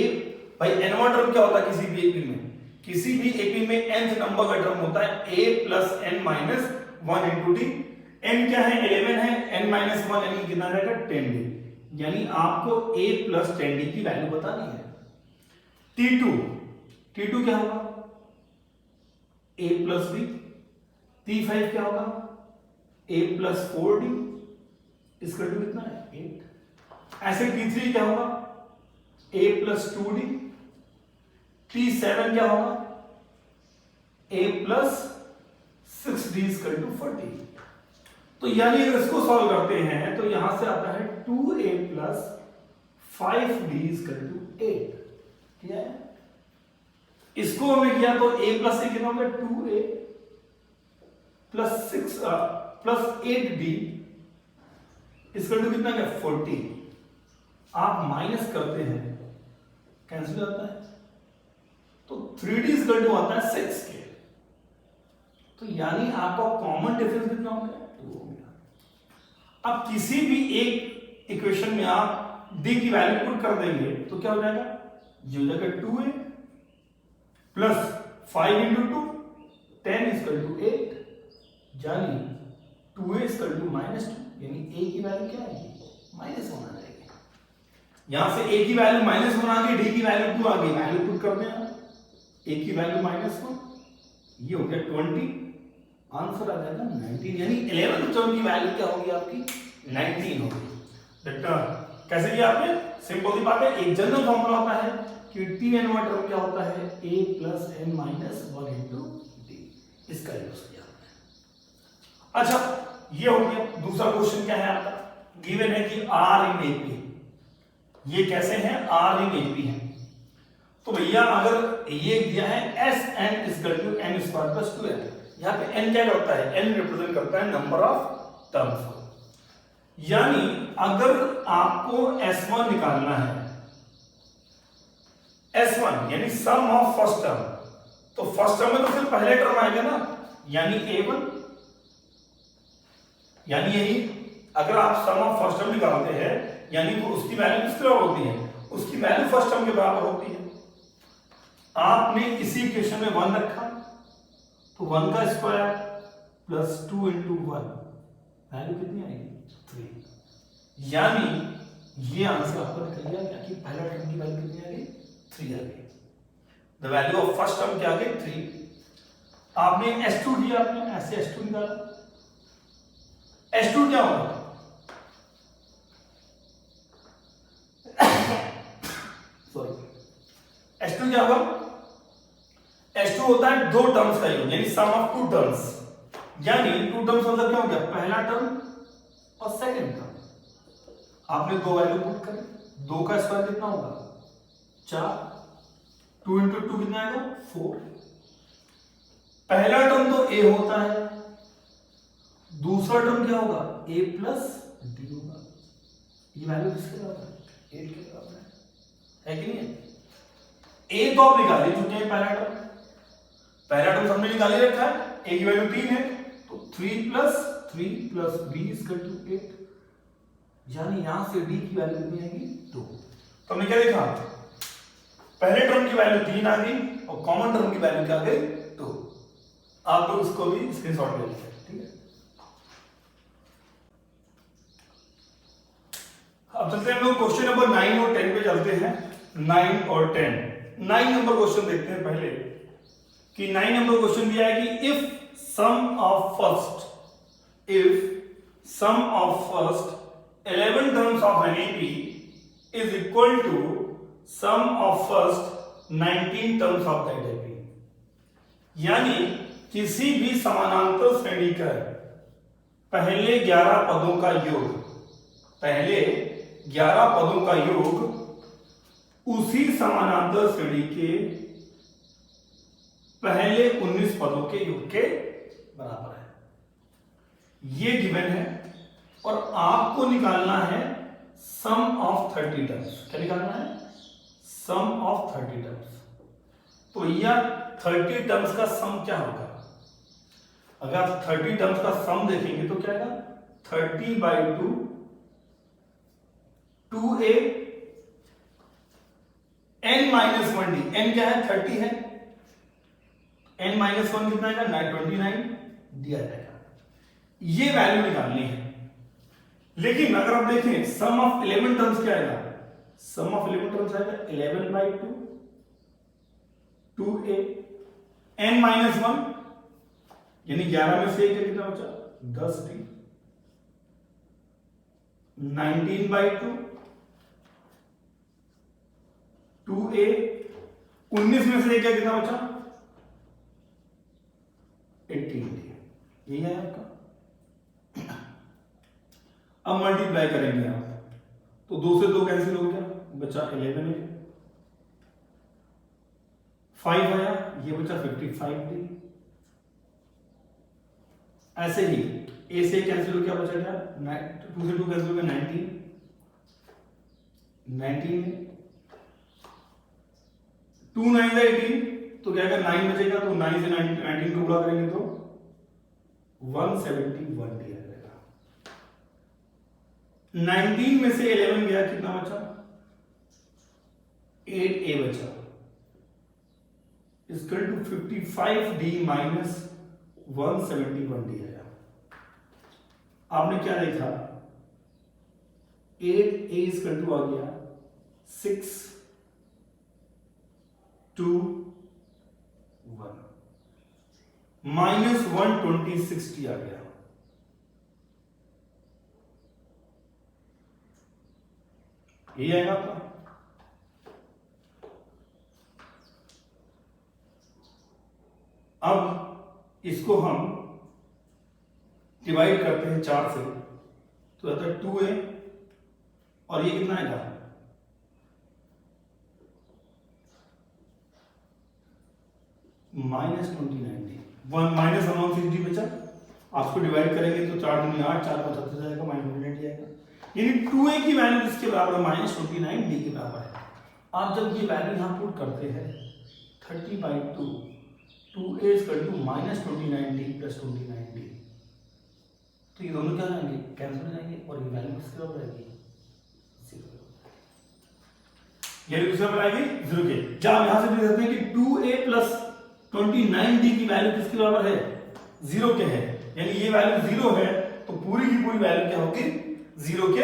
भाई nवां टर्म क्या होता है किसी भी एपी में, किसी भी एपी में nth नंबर का टर्म होता है a plus n minus 1 into T. n क्या है 11 है, n माइनस 1 यानी कितना रहेगा 10d, यानी आपको a प्लस 10d की वैल्यू बतानी है। t2 क्या होगा a प्लस b, t5 क्या होगा a प्लस 4d, इसका टू कितना है 8। ऐसे t3 क्या होगा a प्लस 2d, T7 क्या होगा a plus 6d equal to 40। तो यानी अगर इसको सॉल्व करते हैं तो यहां से आता है 2a plus 5d equal to 8। किया है। इसको हमें किया तो a प्लस ए कितना हो गया 2a प्लस 6 प्लस 8b इसका टू कितना गया 40। आप माइनस करते हैं कैंसिल होता है तो 3d इसका टू आता है 6 के। तो यानी आपका कॉमन डिफरेंस कितना हो गया 2 हो गया। अब किसी भी एक इक्वेशन में आप d की वैल्यू पुट कर देंगे तो क्या हो जाएगा, ये हो जाएगा 2a plus 5 into 2 10 equal to 8, यानी 2a इक्वल टू -2, यानी a की वैल्यू क्या आएगी -1 आ जाएगी। यहां से a की वैल्यू -1 आ गई, d की वैल्यू 2 आ गई, वैल्यू पुट कर दें आप, a की वैल्यू -1, ये हो गया 20, आंसर आ जाएगा 19, यानी 11th टर्म की वैल्यू क्या होगी आपकी 19 होगी। कैसे किया आपने, सिंपल सी बात है, एक जनरल फॉर्मूला होता है कि tn वाट टर्म क्या होता है a plus n minus 1 into d, इसका यूज किया आपने। अच्छा ये हो गया। दूसरा क्वेश्चन क्या है आपका, गिवन है कि r इन AP, ये कैसे हैं r इन AP है, तो भैया अगर ये दिया है Sn equal to n square plus 2n, यहाँ पे n क्या करता है, n रिप्रेजेंट करता है नंबर ऑफ टर्म्स को, यानी अगर आपको S1 निकालना है, S1 यानी सम ऑफ फर्स्ट टर्म, तो फर्स्ट टर्म में तो सिर्फ पहले टर्म आएगा ना, यानी A1, यानी यही अगर आप सम ऑफ फर्स्ट टर्म निकालते हैं यानी वो उसकी वैल्यू किस तरह होती है, उसकी वैल्यू फर्स्ट टर्म के बराबर होती है। आपने इसी इक्वेशन में 1 रखा तो 1 का स्क्वायर प्लस 2 इंटू 1, वैल्यू कितनी आएगी 3, यानी ये आंसर आपको निकल गया क्या कि पहला टर्म की वैल्यू कितनी आ गई 3 आ गई। The value of first term क्या आ गई 3। आपने S2 दिया, आपने ऐसे S2 निकाला, S2 क्या होगा सॉरी S2 क्या होगा, S2 होता है दो टर्म्स का योग, यानी सम ऑफ 2 टर्म्स, यानी 2 टर्म्स मतलब क्या हो गया, पहला टर्म और सेकंड टर्म। आपने दो वैल्यू पुट करी, 2 का स्क्वायर कितना होगा 4, 2 इंटू 2 कितना आएगा 4। पहला टर्म तो a होता है, दूसरा टर्म क्या होगा a प्लस d होगा, ये वैल्यू किसके बराबर है 8 के बराबर है कि नहीं है। a तो आप निकाल ही चुके हैं, पहला टर्म हमने निकाल ही रखा है, a की वैल्यू 3 है, तो 3 प्लस b इक्वल टू 8, यानी यहां से d की वैल्यू कितनी आएगी 2। तो हमने क्या देखा, पहले टर्म की वैल्यू 3 आ गई और कॉमन टर्म की वैल्यू क्या आ गई 2। आप लोग इसको भी स्क्रीनशॉट ले लीजिए, ठीक है। अब चलते हैं हम लोग क्वेश्चन नंबर 9 और 10 पे चलते हैं। 9 और 10, 9 नंबर क्वेश्चन देखते हैं पहले कि 9 नंबर क्वेश्चन दिया है कि if sum of first 11 terms of an AP is equal to sum of first 19 terms of that AP, यानी किसी भी समानांतर श्रेणी का पहले 11 पदों का योग, पहले 11 पदों का योग उसी समानांतर श्रेणी के पहले 19 पदों के योग के बराबर है। ये गिवन है और आपको निकालना है सम ऑफ 30 टर्म्स। क्या निकालना है, सम ऑफ 30 टर्म्स। तो यह 30 टर्म्स का सम क्या होगा, अगर आप 30 टर्म्स का सम देखेंगे तो क्या आएगा 30/2 2a n-1d, n क्या है 30 है, n-1 कितना आएगा 29 दिया जाएगा। ये वैल्यू निकालनी है। लेकिन अगर आप देखें सम ऑफ 11 टर्म्स क्या आएगा, सम ऑफ 11 टर्म्स आएगा 11/2 2a n-1, यानी 11 में से 1 कितना बचा 10d, 19/2 2a 19 में से 1 कितना बचा 18d, यही है आपका। अब मल्टीप्लाई करेंगे आप तो 2 से 2 कैंसिल हो गया, बचा 11a 5 आया, ये बचा 55D। ऐसे ही ए से कैंसिल हो, क्या बचा क्या, 2 से 2 कैंसिल हो गया, 19 2 9 18, तो क्या आएगा 9 बचेगा, तो 9 से 19 को गुणा करेंगे तो 171D आ जाएगा। 19 में से 11 गया, कितना बचा, 8A बचा, equal to 55D minus 171D आया। आपने क्या देखा, 8A इक्वल टू आ गया 6 2 1 माइनस 120 आ गया। ये आएगा आपका। अब इसको हम डिवाइड करते हैं 4 से, तो आता है 2A, और ये कितना आएगा, माइनस 29D, माइनस 160 बचा। आपको डिवाइड करेंगे तो 4 दूनी 8, 4 का 37 जाएगा, माइनस 29D आएगा। यानी 2A की वैल्यू किसके बराबर, माइनस 29D के बराबर है। आप जब ये वैल्यू यहां पुट करते हैं 30/2, 2A equal to minus 29D plus 29D, तो ये दोनों क्या हो जाएंगे, कैंसिल हो जाएंगे, और ये वैल्यू किसके बराबर आएगी, 0। ये किसके बराबर आएगी, 0 के। जब हम यहां से देख सकते हैं कि 2A प्लस 29D की वैल्यू किसके बराबर है, 0 के है, यानी ये वैल्यू 0 है, तो पूरी की पूरी वैल्यू क्या होगी, 0 के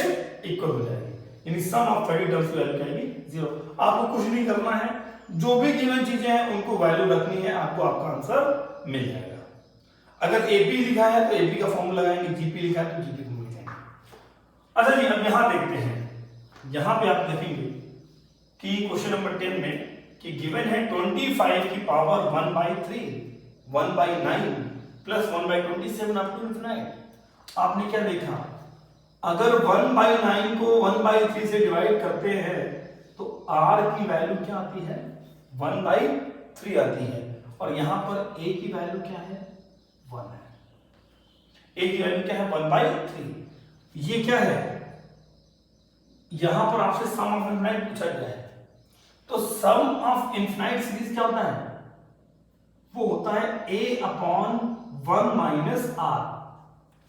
इक्वल हो जाएगी, यानी सम ऑफ 30 टर्म्स की वैल्यू क्या आएगी, 0। आपको कुछ नहीं करना है, जो भी गिवन चीजें हैं उनको वैल्यू रखनी है, आपको आपका आंसर मिल जाएगा। अगर एपी लिखा है तो एपी का फॉर्मूला लगाएंगे, जीपी लिखा है तो जीपी फॉर्मूला लगाएंगे। अच्छा जी, अब यहां देखते हैं, यहां पे आप देखेंगे कि क्वेश्चन नंबर 10 में कि गिवन है 25 की power 1/3, 1/9 plus 1/27 up to infinite. आपने क्या देखा, अगर 1/9 को 1/3 से डिवाइड करते हैं तो r की वैल्यू क्या आती है, 1/3 आती है, और यहां पर a की वैल्यू क्या है, 1 है। a की वैल्यू क्या है, 1/3। ये क्या है, यहां पर आपसे सम ऑफ इनफिनिट पूछा गया है, तो सम ऑफ इनफिनिट सीरीज क्या होता है, वो होता है a/1 माइनस r।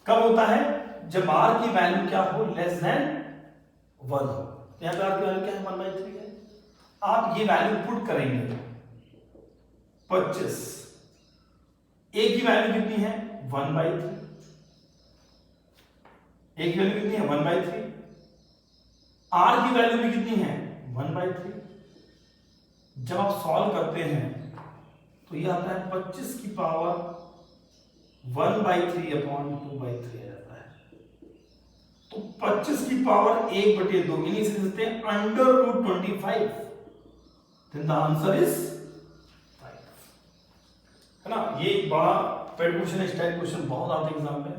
कब होता है, जब r की वैल्यू क्या हो, लेस देन 1 हो। यहां पर r की वैल्यू क्या है, 1/3 है। आप ये वैल्यू पुट करेंगे 25, a की वैल्यू कितनी है, 1/3, a की वैल्यू कितनी है, 1/3, r की वैल्यू भी कितनी है, 1/3। जब आप सॉल्व करते हैं तो ये आता है 25 की पावर 1/3/2/3 आ जाता है। तो 25 की पावर 1/2 इन्हीं से लिखते हैं √25, then the answer is 5, है ना। ये एक बड़ा पेड क्वेश्चन है, स्टाइल क्वेश्चन बहुत आते हैं एग्जाम में,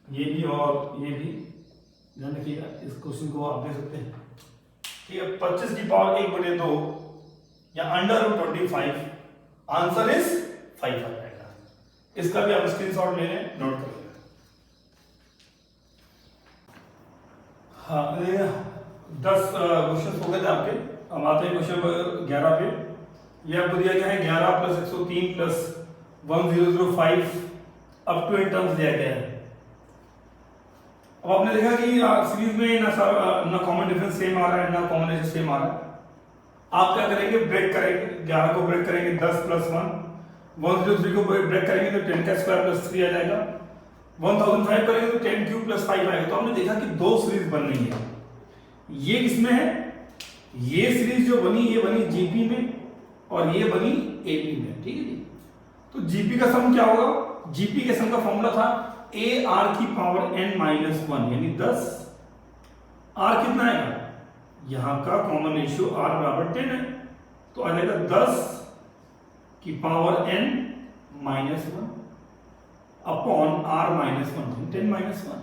ये भी और ये भी ध्यान रखिएगा, इस क्वेश्चन को आप दे सकते हैं। ठीक है, 25 की पावर 1/2 या √25, आंसर इज 5 आ जाएगा। इसका भी आप स्क्रीनशॉट ले लें, नोट कर लें। हाँ, 10 क्वेश्चन हो गए थे आपके। हम आते हैं क्वेश्चन नंबर 11 पे। ये आपको दिया गया है 11 + 103 + 1005 अप टू 8 टर्म्स दिया गया है। अब आपने देखा कि सीरीज में ना कॉमन डिफरेंस सेम आ रहा है, ना कॉम्बिनेशन सेम आ रहा है। आप क्या करेंगे, ब्रेक करेंगे, 11 को ब्रेक करेंगे 10 + 1, 103 को ब्रेक करेंगे तो 10 का स्क्वायर + 3 आ जाएगा, 1005 करेंगे तो 10³ + 5 आएगा। तो हमने देखा कि दो सीरीज बन रही है, ये किसमें है, ये सीरीज जो बनी ये बनी जीपी में और ये बनी एपी में। ठीक है जी, तो जीपी का सम क्या होगा, जीपी के सम का फॉर्मूला था ar⁻n - 1 यानी 10। r कितना आएगा, यहां का कॉमन रेशियो r = 10 है, तो आ जाएगा 10 की पावर n - 1 अपॉन r - 1 10 - 1।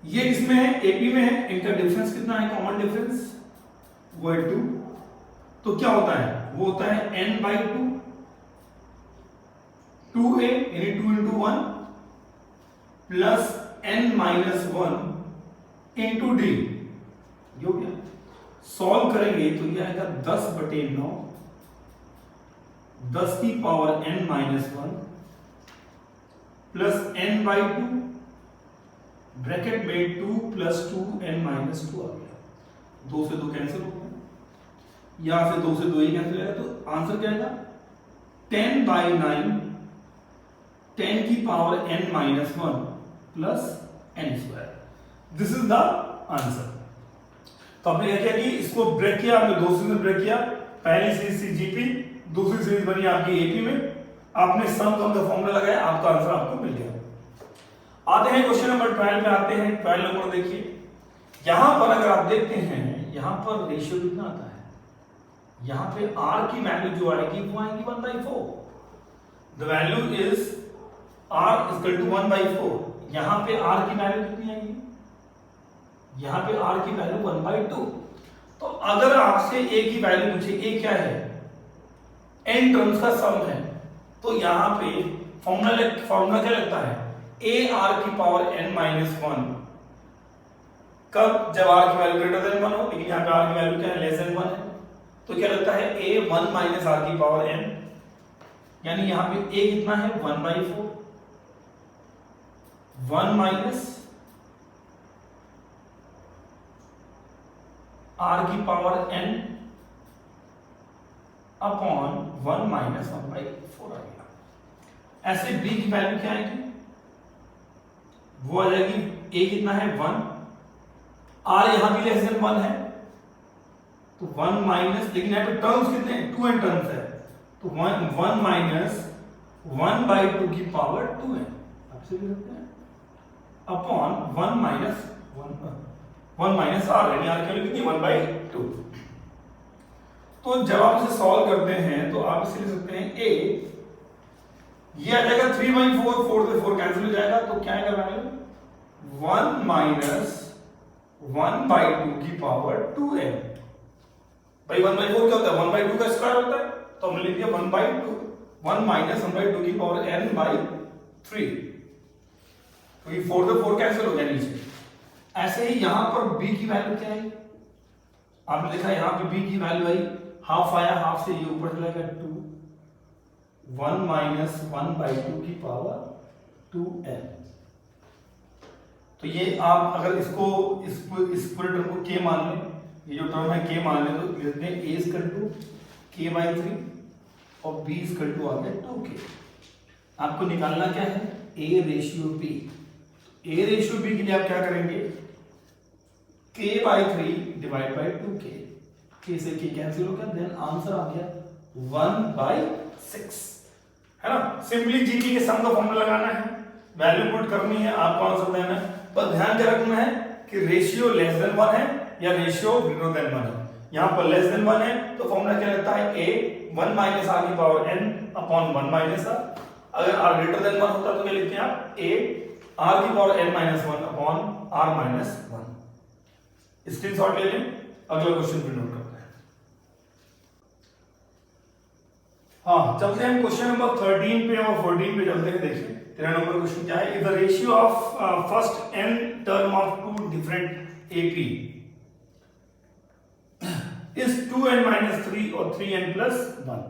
ये किसमें है, एपी में है। इनका डिफरेंस कितना है, कॉमन डिफरेंस वो है 2। तो क्या होता है, वो होता है n/2, 2a यानी 2 into 1 plus n-1 into d। ये हो गया। सॉल्व करेंगे तो ये आएगा 10/9, 10 की power n-1 plus n/2 bracket में 2 प्लस 2 n-2 आ गया। 2 से 2 कैंसिल हो गया, यहां से 2 से 2 ही कैंसिल हो गया, तो आंसर क्या आएगा 10/9, 10 की power n-1 plus n²। This is the answer. तो आपने क्या किया कि इसको ब्रेक किया, आपने 2 सीरीज में ब्रेक किया। पहली सीरीज थी जीपी, दूसरी सीरीज बनी आपकी एपी में। आपने सम कम का फॉर्मूला लगाया, आपका आंसर आपको मिल गया। आते हैं क्वेश्चन नंबर 12 पे आते हैं। 12 नंबर देखिए, यहां पर अगर आप देखते हैं, यहां पर रेशियो कितना आता है, यहां पे r की वैल्यू जो आएगी वो आएगी 1/4। The value is r equal to 1/4। यहां पे r की वैल्यू कितनी आएगी, यहां पे r की वैल्यू 1/2। तो अगर आपसे a की वैल्यू पूछे, a क्या है, n टर्म्स का सम है, तो यहां पे फॉर्मूला क्या लगता है, a r की पावर n-1 कब, जब r की वैल्यू ग्रेटर देन 1 हो। लेकिन यहां पे r की वैल्यू क्या है, लेस देन 1 है, तो क्या लगता है a 1 माइनस r की पावर n, यानी यहां पे a कितना है 1/4, 1 माइनस r की पावर n अपॉन 1 माइनस 1/4 आ गया। ऐसे b की वैल्यू क्या आएगी, वो आ जाएगी a कितना है 1, r यहां भी लेस देन 1 है, तो 1 माइनस, लेकिन यहां पे टर्म्स कितने हैं, 2n टर्म्स है, तो 1 माइनस 1/2 की पावर 2n आपसे लिख सकते हैं, अपॉन 1 माइनस r, यानी r की वैल्यू कितनी 1/2। तो जब आप इसे सॉल्व करते हैं तो आप इसे लिख सकते हैं a, ये आ जाएगा 3/4, 4 से 4 कैंसिल हो जाएगा, तो क्या आएगा वैल्यू 1 माइनस 1/2 की पावर 2n। भाई 1/4 क्या होता है, 1/2 का स्क्वायर होता है, तो हमने लिख दिया 1/2, 1 माइनस 1/2 की पावर n/3, तो ये 4 से 4 कैंसिल हो गया नीचे। ऐसे ही यहां पर b की वैल्यू क्या है, आपने देखा यहां पे b की वैल्यू आई, हाफ आया, हाफ से ये ऊपर चला गया 2, 1 माइनस 1/2 की पावर 2n। तो ये आप अगर इसको इस पूरे टर्म को k मान लें, ये जो टर्म है k मान लें, तो लिखते हैं a इक्वल टू k/3 और b इक्वल टू आ गया 2k। आपको निकालना क्या है, a ratio b। a ratio b के लिए आप क्या करेंगे, k/3 divide by 2k, k से k कैंसिल हो गया, देन आंसर आ गया 1/6, है ना। सिंपली जीपी के सम का फॉर्मूला लगाना है, वैल्यू पुट करनी है, आपको आंसर देना है। पर ध्यान क्या रखना है कि रेशियो लेस देन 1 है या रेशियो ग्रेटर देन 1 है। यहां पर लेस देन 1 है तो फॉर्मूला क्या लगता है, a 1 माइनस r की power n upon 1 minus r। अगर r ग्रेटर देन 1 होता तो क्या लिखते हैं आप, a r की power n-1 upon r minus 1। Screenshot ले लें, अगला क्वेश्चन पे नोट करते हैं। हाँ, चलते हैं क्वेश्चन नंबर 13 पे और 14 पे चलते हैं। देखिए 13 नंबर क्वेश्चन क्या है, if the ratio of first n term of two different AP is 2n-3 और 3n+1।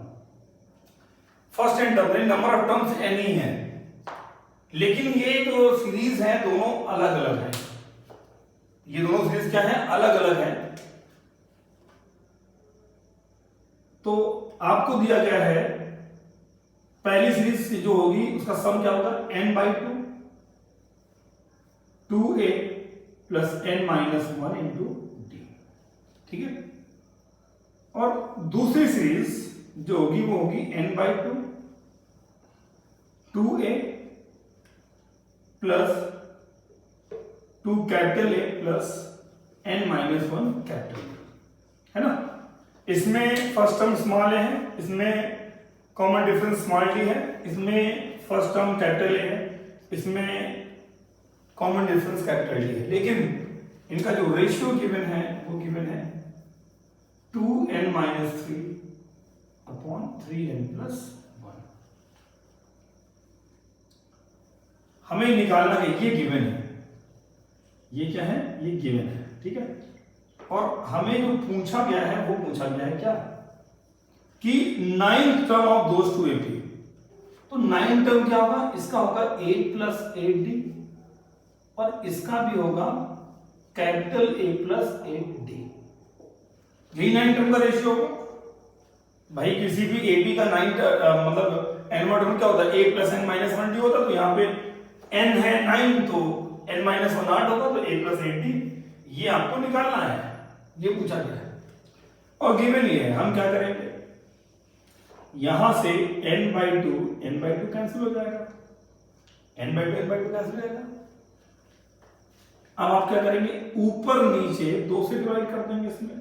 First n term number of terms n ही है, लेकिन ये जो सीरीज है दोनों अलग अलग है। ये दोनों सीरीज क्या है, अलग अलग है। तो आपको दिया गया है पहली सीरीज जो होगी उसका सम क्या होगा, n/2 2a plus n-1 into d, ठीक है। और दूसरी सीरीज जो होगी वो होगी n/2 2a plus 2 capital A plus n-1 capital A, है ना। इसमें फर्स्ट टर्म स्मॉल a है, इसमें कॉमन डिफरेंस स्मॉल d है, इसमें फर्स्ट टर्म कैपिटल A है, इसमें कॉमन डिफरेंस कैपिटल D है। लेकिन इनका जो रेशियो गिवन है वो गिवन है 2n minus 3 upon 3n plus 1। हमें निकालना है, ये गिवन है, ये क्या है, ये गिवन है, ठीक है। और हमें जो पूछा गया है वो पूछा गया है क्या, कि 9th term of those two AP. तो 9th टर्म क्या होगा, इसका होगा 8 प्लस 8d और इसका भी होगा कैपिटल A प्लस 8d। यही 9th टर्म का रेशियो होगा भाई। किसी भी एपी का 9th मतलब n टर्म क्या होता है, a plus n minus 1d होता है। तो यहाँ पे n है 9 तो n माइनस 1 8 होगा, तो a प्लस 8d ये आपको निकालना है, ये पूछा गया है और गिवन ये है। हम क्या करेंगे, यहां से n बाई टू कैंसिल हो जाएगा, n बाई टू कैंसिल हो जाएगा। अब आप क्या करेंगे, ऊपर नीचे 2 से डिवाइड कर देंगे इसमें,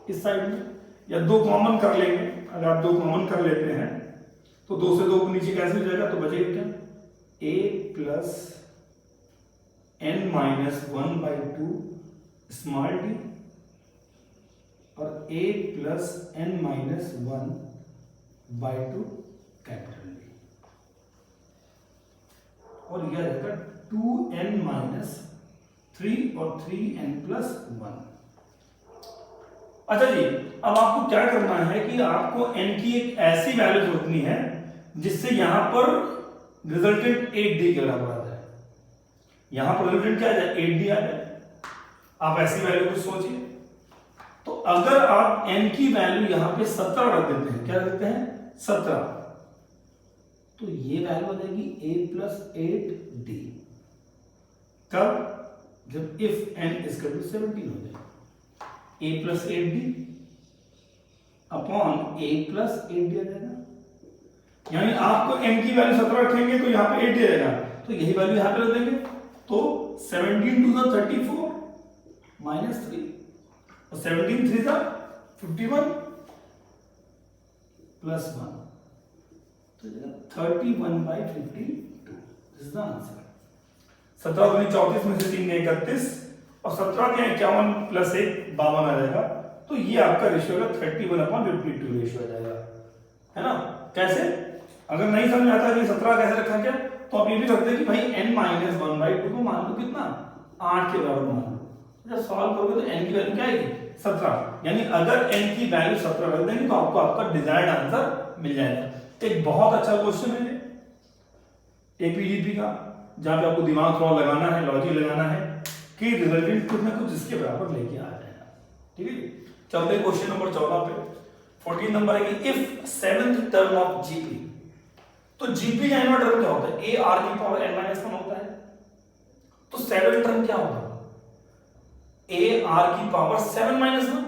इस साइड में, या 2 कॉमन कर लेंगे। अगर आप 2 कॉमन कर लेते हैं तो 2 से 2 नीचे कैंसिल हो जाएगा, तो बचेगा क्या, a plus n minus 1 by 2 small d और a plus n minus 1 by 2 capital D। और यह रहेगा 2n माइनस 3 और 3n प्लस 1। अच्छा जी, अब आपको क्या करना है कि आपको n की एक ऐसी वैल्यू जोड़नी है जिससे यहां पर रिजल्टेंट 8d के बराबर आ जाए। यहां पर रिजल्टेंट क्या आ जाए, 8d आ जाए। आप ऐसी वैल्यू को सोचिए। तो अगर आप n की वैल्यू यहां पे 17 रख देते हैं, क्या रख देते हैं 17, तो ये वैल्यू हो जाएगी a प्लस 8d। कब, जब इफ n इक्वल टू 17 हो जाए, a plus 8d upon a plus 8d आ जाएगा। यानी आपको n की वैल्यू 17 रखेंगे तो यहाँ पे 8d आएगा, तो यही वैल्यू यहाँ पे रख देंगे। तो 17 टू द 34 माइनस 3 और 17 3 द 51 प्लस 1, तो 31 by 52। This is the answer. 17 दूनी 34 में से 3 गए 31 और 17 के 51 प्लस 1 52 आ जाएगा। तो ये आपका रेशियो होगा 31/52 रेशियो आ जाएगा, है ना। कैसे, अगर नहीं समझ आता कि 17 कैसे रखा क्या, तो आप ये भी रखते हैं कि भाई n माइनस 1/2 को मान लो कितना, 8 के बराबर मान लो। जब सॉल्व करोगे तो n की वैल्यू क्या आएगी, 17। यानी अगर n की वैल्यू 17 रख देंगे तो आपको आपका डिजायर्ड आंसर मिल जाएगा। एक बहुत अच्छा क्वेश्चन है एपीजीपी का, जहां पे आपको दिमाग थोड़ा लगाना है, लॉजिक लगाना है कि रिजल्टेंट कुछ ना कुछ इसके बराबर लेके आ जाएगा। ठीक है, चलते हैं क्वेश्चन नंबर 14 पे। 14 नंबर है कि if 7th term of GP, तो जीपी का एनवा टर्म क्या होता है, ए आर की पावर n माइनस 1 होता है। तो 7th टर्म क्या होगा, ए आर की पावर 7 माइनस 1,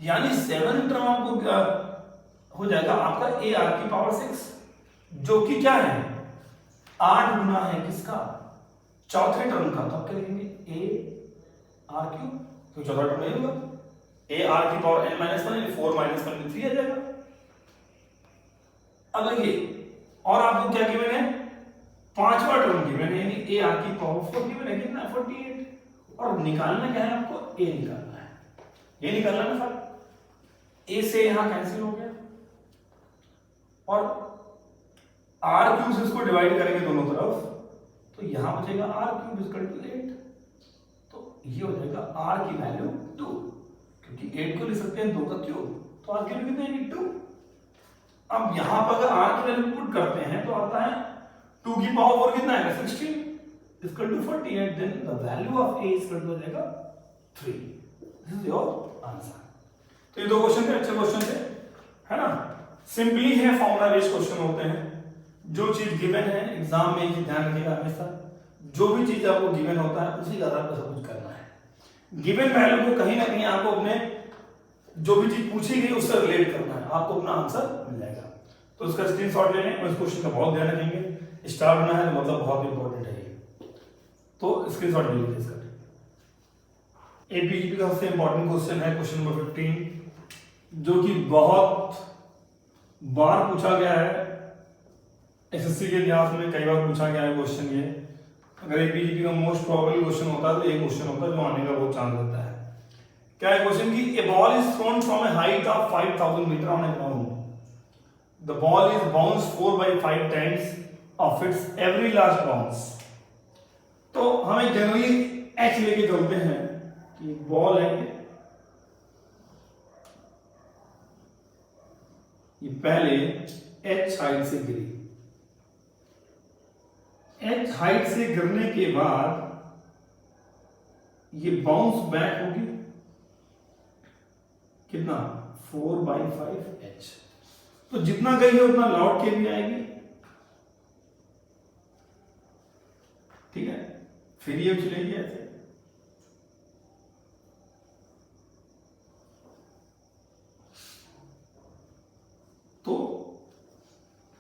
यानी 7th टर्म आपको हो जाएगा आपका ए आर की पावर 6, जो कि क्या है 8 गुना है किसका, चौथे टर्म का। तो आप क्या लिखेंगे, ए आर क्यूब, तो चौथा टर्म नहीं होगा, ए आर की पावर n माइनस 1 यानी 4 माइनस 1 3 आ जाएगा। अब ये और आपको क्या गिवन है, पांचवा टर्म गिवन है, यानी ए आर की पावर 4 गिवन है, कितना 48। और निकालना क्या है आपको, ए निकालना है, ये निकालना ना सर। ए से यहां कैंसिल हो गया और आर क्यूब से इसको डिवाइड करेंगे दोनों तरफ, तो यहां बचेगा आर क्यूब इक्वल टू 8। तो ये हो जाएगा आर की वैल्यू 2, क्योंकि 8 को लिख सकते हैं 2 का क्यूब, तो आर की वैल्यू कितनी आएगी 2। अब यहां पर अगर आर की वैल्यू पुट करते हैं तो आता है 2 की पावर 4 कितना आएगा 16 equal to 48, then the value of a equal to हो जाएगा 3। This is your answer. तो ये दो क्वेश्चन थे, अच्छे क्वेश्चन थे, है ना। सिंपली है, फॉर्मूला बेस्ड क्वेश्चन होते हैं। जो चीज गिवन है एग्जाम में, ये ध्यान रखिएगा हमेशा, जो भी चीज आपको गिवन होता है उसी का आधार पर सब कुछ करना है। गिवन वैल्यू को कहीं ना कहीं आपको अपने जो भी चीज पूछी गई उससे रिलेट करना है, आपको अपना आंसर मिल जाएगा। तो उसका स्क्रीनशॉट ले लें और इस क्वेश्चन का बहुत ध्यान रखेंगे। स्टार होना है तो मतलब बहुत इंपॉर्टेंट है ये, तो स्क्रीनशॉट ले लीजिए इसका। एपीजीपी का सबसे इंपॉर्टेंट क्वेश्चन है क्वेश्चन नंबर 15, जो कि बहुत बार पूछा गया है, एसएससी के इतिहास में कई बार पूछा गया है क्वेश्चन ये। अगर एपीजीपी का मोस्ट प्रोबेबल क्वेश्चन होता है तो एक क्वेश्चन होता है जो आने का बहुत चांस रहता है। क्या है क्वेश्चन की a ball is thrown from a height of 5000 metre on a ground, the ball is bounce 4/5 times of its every last bounce. तो हमें जनरली एच लेके चलते हैं कि बॉल है ये पहले एच हाइट से गिरी, एच हाइट से गिरने के बाद ये बाउंस बैक होगी कितना 4/5 एच, तो जितना गई है उतना लौट के भी आएगी, ठीक है। फिर ये चलेगी ऐसे, तो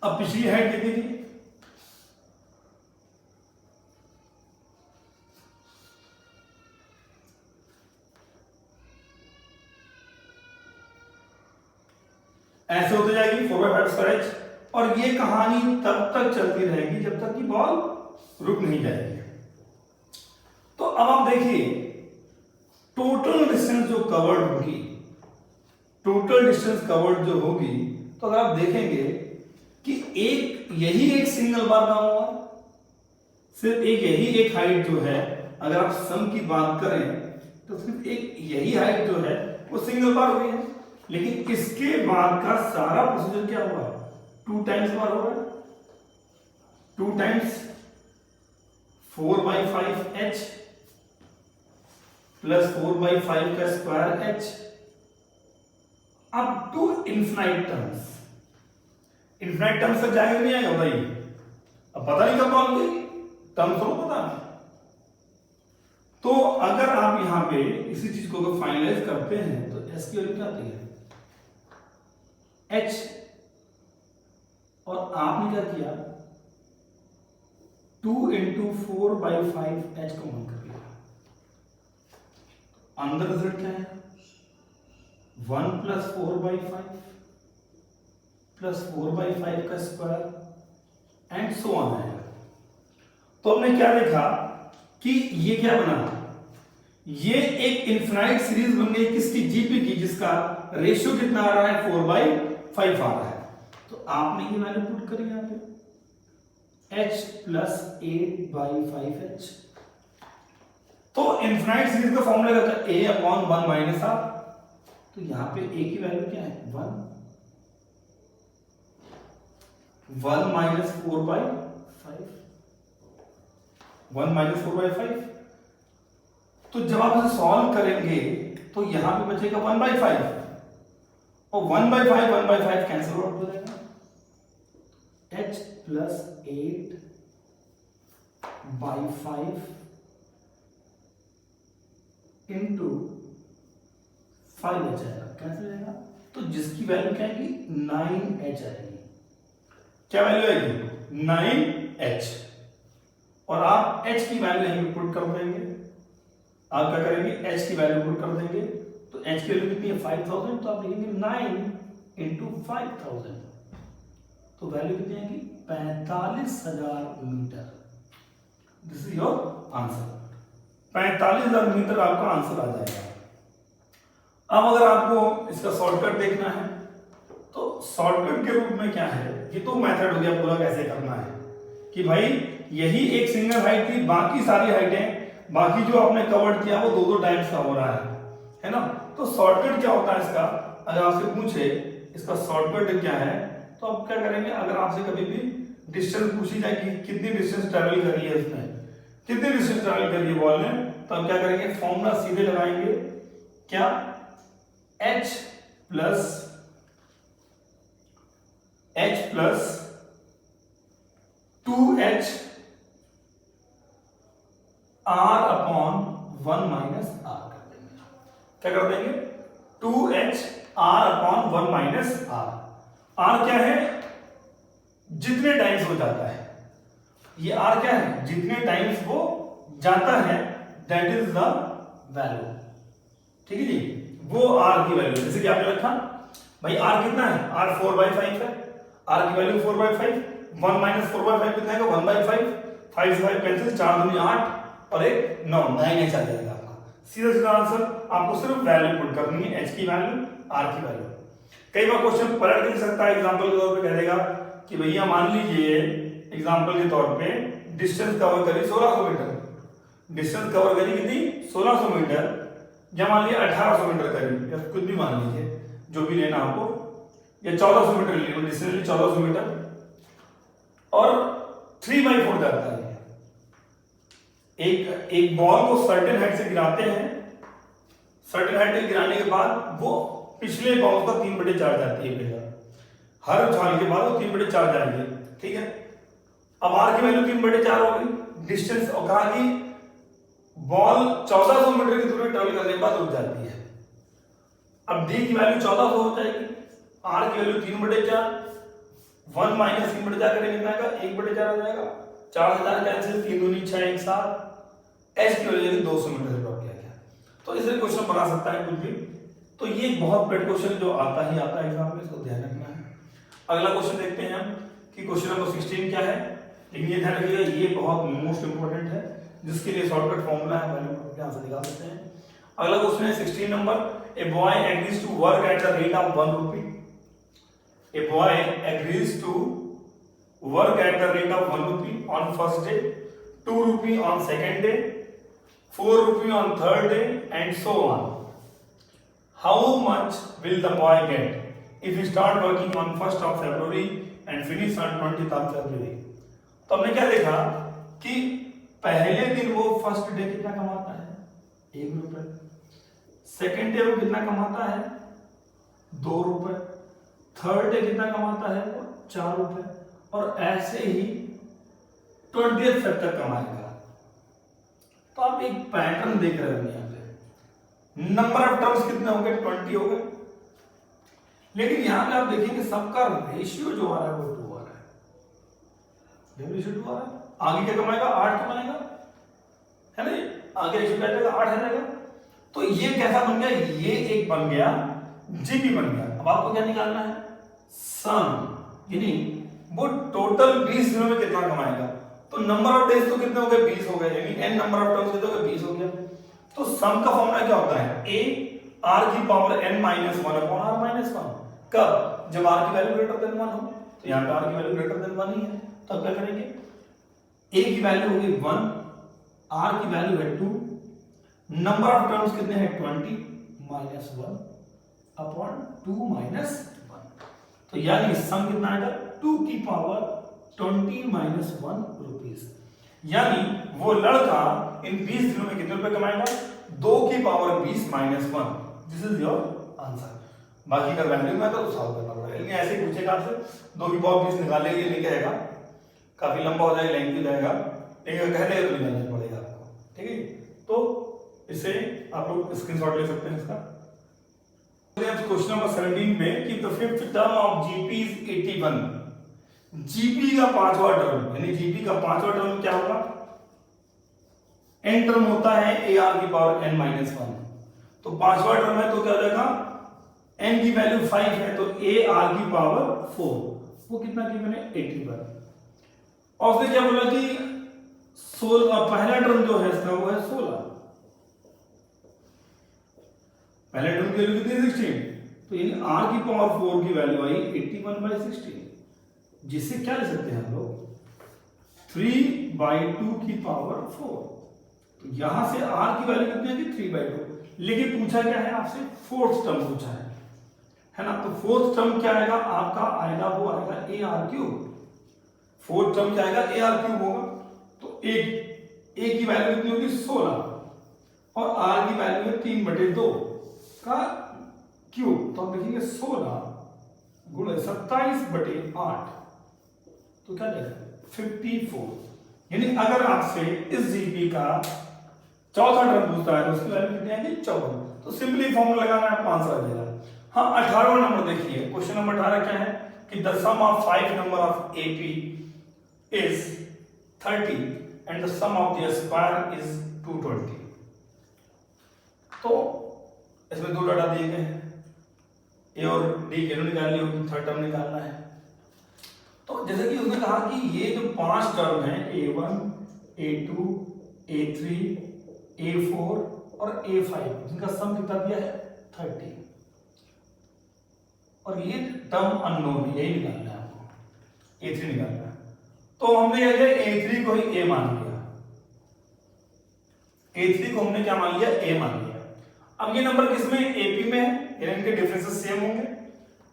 अब पिछली हाइट कितनी थी, ऐसे होते जाएगी 4/5 स्क्वायर एच, और ये कहानी तब तक चलती रहेगी जब तक कि बॉल रुक नहीं जाएगी। तो अब आप देखिए टोटल डिस्टेंस जो कवर्ड होगी, टोटल डिस्टेंस कवर्ड जो होगी, तो अगर आप देखेंगे कि एक यही एक सिंगल बार काम हुआ, सिर्फ एक यही एक हाइट जो है, अगर आप सम की बात करें तो सिर्फ एक यही हाइट जो है वो सिंगल बार हुई है, लेकिन इसके बाद का सारा प्रोसीजर क्या हुआ, 2 टाइम्स बार हो रहा है, 2 टाइम्स 4/5 एच प्लस 4/5 का square h up to infinite terms. Infinite terms तक जाएगा नहीं आएगा भाई, अब पता नहीं कब बॉल गई, टर्म्स तो पता नहीं। तो अगर आप यहां पे इसी चीज को फाइनलाइज करते हैं तो एस की वैल्यू क्या आती है एच, और आपने क्या किया 2 × 4/5 एच कॉमन कर लिया, अंदर रिजल्ट क्या है 1 + 4/5 प्लस 4/5 का स्क्वायर एंड सो ऑन आएगा। तो हमने क्या देखा कि ये क्या बना, ये एक इनफिनाइट सीरीज बन गई किसकी, जीपी की, जिसका रेशियो कितना आ रहा है 4/5 आ रहा है। तो आपने ये वैल्यू पुट करी यहां पे h + 8/5h। तो इनफिनाइट सीरीज का फॉर्मूला क्या था a/1 - r, तो यहां पे a की वैल्यू क्या है 1 - 4/5, 1 - 4/5। तो जब आप इसे सॉल्व करेंगे तो यहां पे बचेगा 1/5, और 1/5 1/5 कैंसिल आउट हो जाएगा, h + 8/5 इंटू 5h आएगा, कैंसिल जाएगा, तो जिसकी वैल्यू क्या आएगी 9h आएगी। क्या वैल्यू आएगी 9h, और आप h की वैल्यू यहीं पे पुट कर देंगे। आप क्या करेंगे h की वैल्यू पुट कर देंगे, तो h की वैल्यू कितनी है 5000, तो आप लिखेंगे 9 × 5000, तो वैल्यू कितनी आएगी 45,000 metre. This is your answer, 45,000 metre आपका आंसर आ जाएगा। अब अगर आपको इसका शॉर्टकट देखना है तो शॉर्टकट के रूप में क्या है, ये तो मेथड हो गया पूरा कैसे करना है कि भाई यही एक सिंगल हाइट थी, बाकी सारी हाइटें, बाकी जो आपने कवर्ड किया वो 2-2 टाइम्स का हो रहा है ना। तो शॉर्टकट क्या होता है इसका, अगर आपसे पूछे इसका शॉर्टकट क्या है, तो आप क्या करेंगे, अगर आपसे कभी भी डिस्टेंस पूछी जाए कि कितनी डिस्टेंस ट्रेवल करी है इसने, कितनी डिस्टेंस ट्रेवल करी है बॉल ने, तो हम क्या करेंगे फॉर्मूला सीधे लगाएंगे, क्या h + 2h r/1 - r कर देंगे। क्या कर देंगे 2h r/1 - r। r क्या है, जितने टाइम्स वो जाता है, ये r क्या है, जितने टाइम्स वो जाता है, दैट इज द वैल्यू, ठीक है जी, वो r की वैल्यू। जैसे कि आपने रखा भाई r कितना है, r 4/5 है, r की वैल्यू 4/5, 1 - 4/5 कितना है 1/5, 5 से 5 कैंसिल, 4 दूनी 8 और 1 9, 9h आ जाएगा आपका। सीधा सीधा आंसर, आपको सिर्फ वैल्यू पुट करनी है, एच की वैल्यू, आर की वैल्यू। कई बार क्वेश्चन पलट भी सकता है, एग्जांपल के तौर पे कह देगा कि भैया मान लीजिए एग्जांपल के तौर पे डिस्टेंस कवर करी 1600 मीटर, डिस्टेंस कवर करी कितनी 1600 मीटर, या मान लीजिए 1800 मीटर करी, या कुछ भी मान लीजिए जो भी लेना आपको, या 1400 मीटर ले लो, डिस्टेंस 1400 मीटर और 3/4 जाता है। एक बॉल को सर्टेन हाइट से गिराते हैं, सर्टेन हाइट से गिराने के बाद वो पिछले बॉल का 3/4 जाती है भैया, हर उछाल के बाद वो 3/4 जाएगी, ठीक है। अब आर की वैल्यू 3/4 हो गई डिस्टेंस, और कहा कि बॉल 1400 मीटर की दूरी ट्रेवल करने के बाद रुक जाती है। अब डी की वैल्यू 1400 हो जाएगी, आर की वैल्यू 3/4, 1 माइनस 3/4 करेंगे कितना आएगा 1/4 आ जाएगा, 4000 कैंसिल, 3 दूनी 6 1 7, एच की वैल्यू 200 मीटर से ड्रॉप किया गया। तो इससे क्वेश्चन बना सकता है कुछ भी। तो ये बहुत पेड क्वेश्चन जो आता ही आता है एग्जाम में, इसको ध्यान रखना है। अगला क्वेश्चन देखते हैं हम कि क्वेश्चन नंबर 16 क्या है, लेकिन ये ध्यान रखिएगा ये बहुत मोस्ट इंपोर्टेंट है, जिसके लिए शॉर्टकट फॉर्मूला है, वैल्यू यहां से निकाल सकते हैं। अगला क्वेश्चन है 16 number, a boy agrees to work at the rate of 1 rupee, a boy agrees to work at the rate of 1 rupee on first day, 2 rupee on second day, 4 rupee on third day, and so on. How much will the boy get if he start working on 1st of February and finish on 20th of February? तो हमने क्या देखा कि पहले दिन वो first day कितना कमाता है 1 रुपए, सेकेंड डे वो कितना कमाता है 2 रुपए, थर्ड डे कितना कमाता है वो 4 रुपए, और ऐसे ही 20th फेब तक कमाएगा। तो आप एक पैटर्न देख रहे हो यहां पे, नंबर ऑफ टर्म्स कितने हो गए 20 हो गए, लेकिन यहां पे आप देखेंगे सबका रेशियो जो आ रहा है वो 2 आ रहा है, रेशियो 2 आ रहा है। आगे क्या कमाएगा 8 कमाएगा, है ना, आगे रेशियो क्या जाएगा 8 आ जाएगा। तो ये कैसा बन गया, ये एक बन गया जीपी बन गया। अब आपको क्या निकालना है सम, यानी वो टोटल 20 दिनों में कितना कमाएगा। तो नंबर ऑफ डेज तो कितने हो गए 20 हो गए, यानी n नंबर ऑफ टर्म्स कितने हो गए 20 हो गया। तो सम का फॉर्मूला क्या होता है a r की power n minus 1 upon r minus 1, कब जब r की वैल्यू ग्रेटर देन 1 हो। तो यहां पे r की वैल्यू ग्रेटर देन 1 ही है, तो क्या करेंगे a की वैल्यू होगी 1, r की वैल्यू है 2, नंबर ऑफ टर्म्स कितने हैं 20 माइनस 1 अपॉन 2 माइनस 1। तो यानी सम कितना आएगा 2 की पावर 20 माइनस 1 रुपीस, यानी वो लड़का इन 20 दिनों में कितने रुपए कमाएगा 2 की power 20 minus 1। This is your answer. बाकी का वैल्यू में तो सॉल्व करना पड़ेगा, लेकिन ऐसे ही पूछेगा आपसे 2 की पावर 20 निकालेंगे, नहीं कहेगा, काफी लंबा हो जाएगा, लेंथी जाएगा, लेकिन कह देगा तो निकालना पड़ेगा आपको, ठीक है। तो इसे आप लोग स्क्रीनशॉट ले सकते हैं इसका। क्वेश्चन नंबर 17 में कि the fifth term of GP is 81, GP का 5वां टर्म, यानी जीपी का 5वां टर्म क्या होगा, एन टर्म होता है ए आर की पावर एन माइनस 1, तो 5वां टर्म है तो क्या हो जाएगा एन की वैल्यू 5 है तो ए आर की पावर 4, वो कितना की मैंने 81। और उसने क्या बोला कि 16, पहला टर्म जो है इसका वो है 16, पहले टर्म की वैल्यू कितनी 16, तो यानी r की पावर 4 की वैल्यू आई 81/16, जिससे क्या ले सकते हैं हम लोग 3/2 की पावर 4। तो यहां से r की वैल्यू कितनी आएगी 3/2, लेकिन पूछा क्या है आपसे फोर्थ टर्म पूछा है ना। तो फोर्थ टर्म क्या आएगा आपका, आएगा वो आएगा ar³, फोर्थ टर्म क्या आएगा ar³ होगा। तो a की वैल्यू कितनी होगी 16 और r की वैल्यू है 3/2 का क्यूब, तो आप लिखेंगे 16 गुणे 27/8, तो क्या देगा 54। यानी अगर आपसे इस जीपी का चौथा टर्म पूछता है तो उसकी वैल्यू कितनी आएगी 54, तो सिंपली फॉर्मूला लगाना है, आपको आंसर आ जाएगा। हाँ 18वां नंबर देखिए, क्वेश्चन नंबर 18 क्या है कि the sum of 5 number of AP is 30 and the sum of the square is 220। तो इसमें 2 डाटा दिए गए हैं, ए और डी की निकालनी होगी, थर्ड टर्म निकालना है। तो जैसे कि उसने कहा कि ये जो 5 टर्म है A1, A2, A3, A4 और A5 जिनका सम कितना दिया है 30, और ये टर्म अननोन है, यही निकालना है आपको, A3 निकालना है। तो हमने ये A3 को ही A मान लिया, A3 को हमने क्या मान लिया, A मान लिया। अब ये नंबर किसमें, AP में है, यानी इनके डिफरेंसेस सेम होंगे।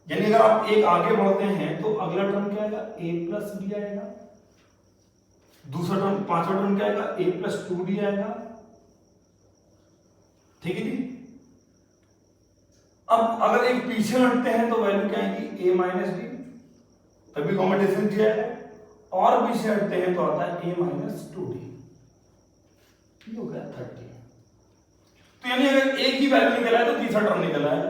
यानी अगर आप एक आगे बढ़ते हैं तो अगला टर्म क्या आएगा, A प्लस B आएगा, दूसरा टर्म पांचवा टर्म क्या आएगा, A प्लस 2D आएगा, ठीक है जी। अब अगर एक पीछे हटते हैं तो वैल्यू क्या आएगी, A माइनस डी, तभी कॉमन डिफरेंस दिया है, और पीछे हटते हैं तो आता है A माइनस 2D, ये हो गया 30। तो यानी अगर एक ही वैल्यू निकला है तो तीसरा टर्म निकला है,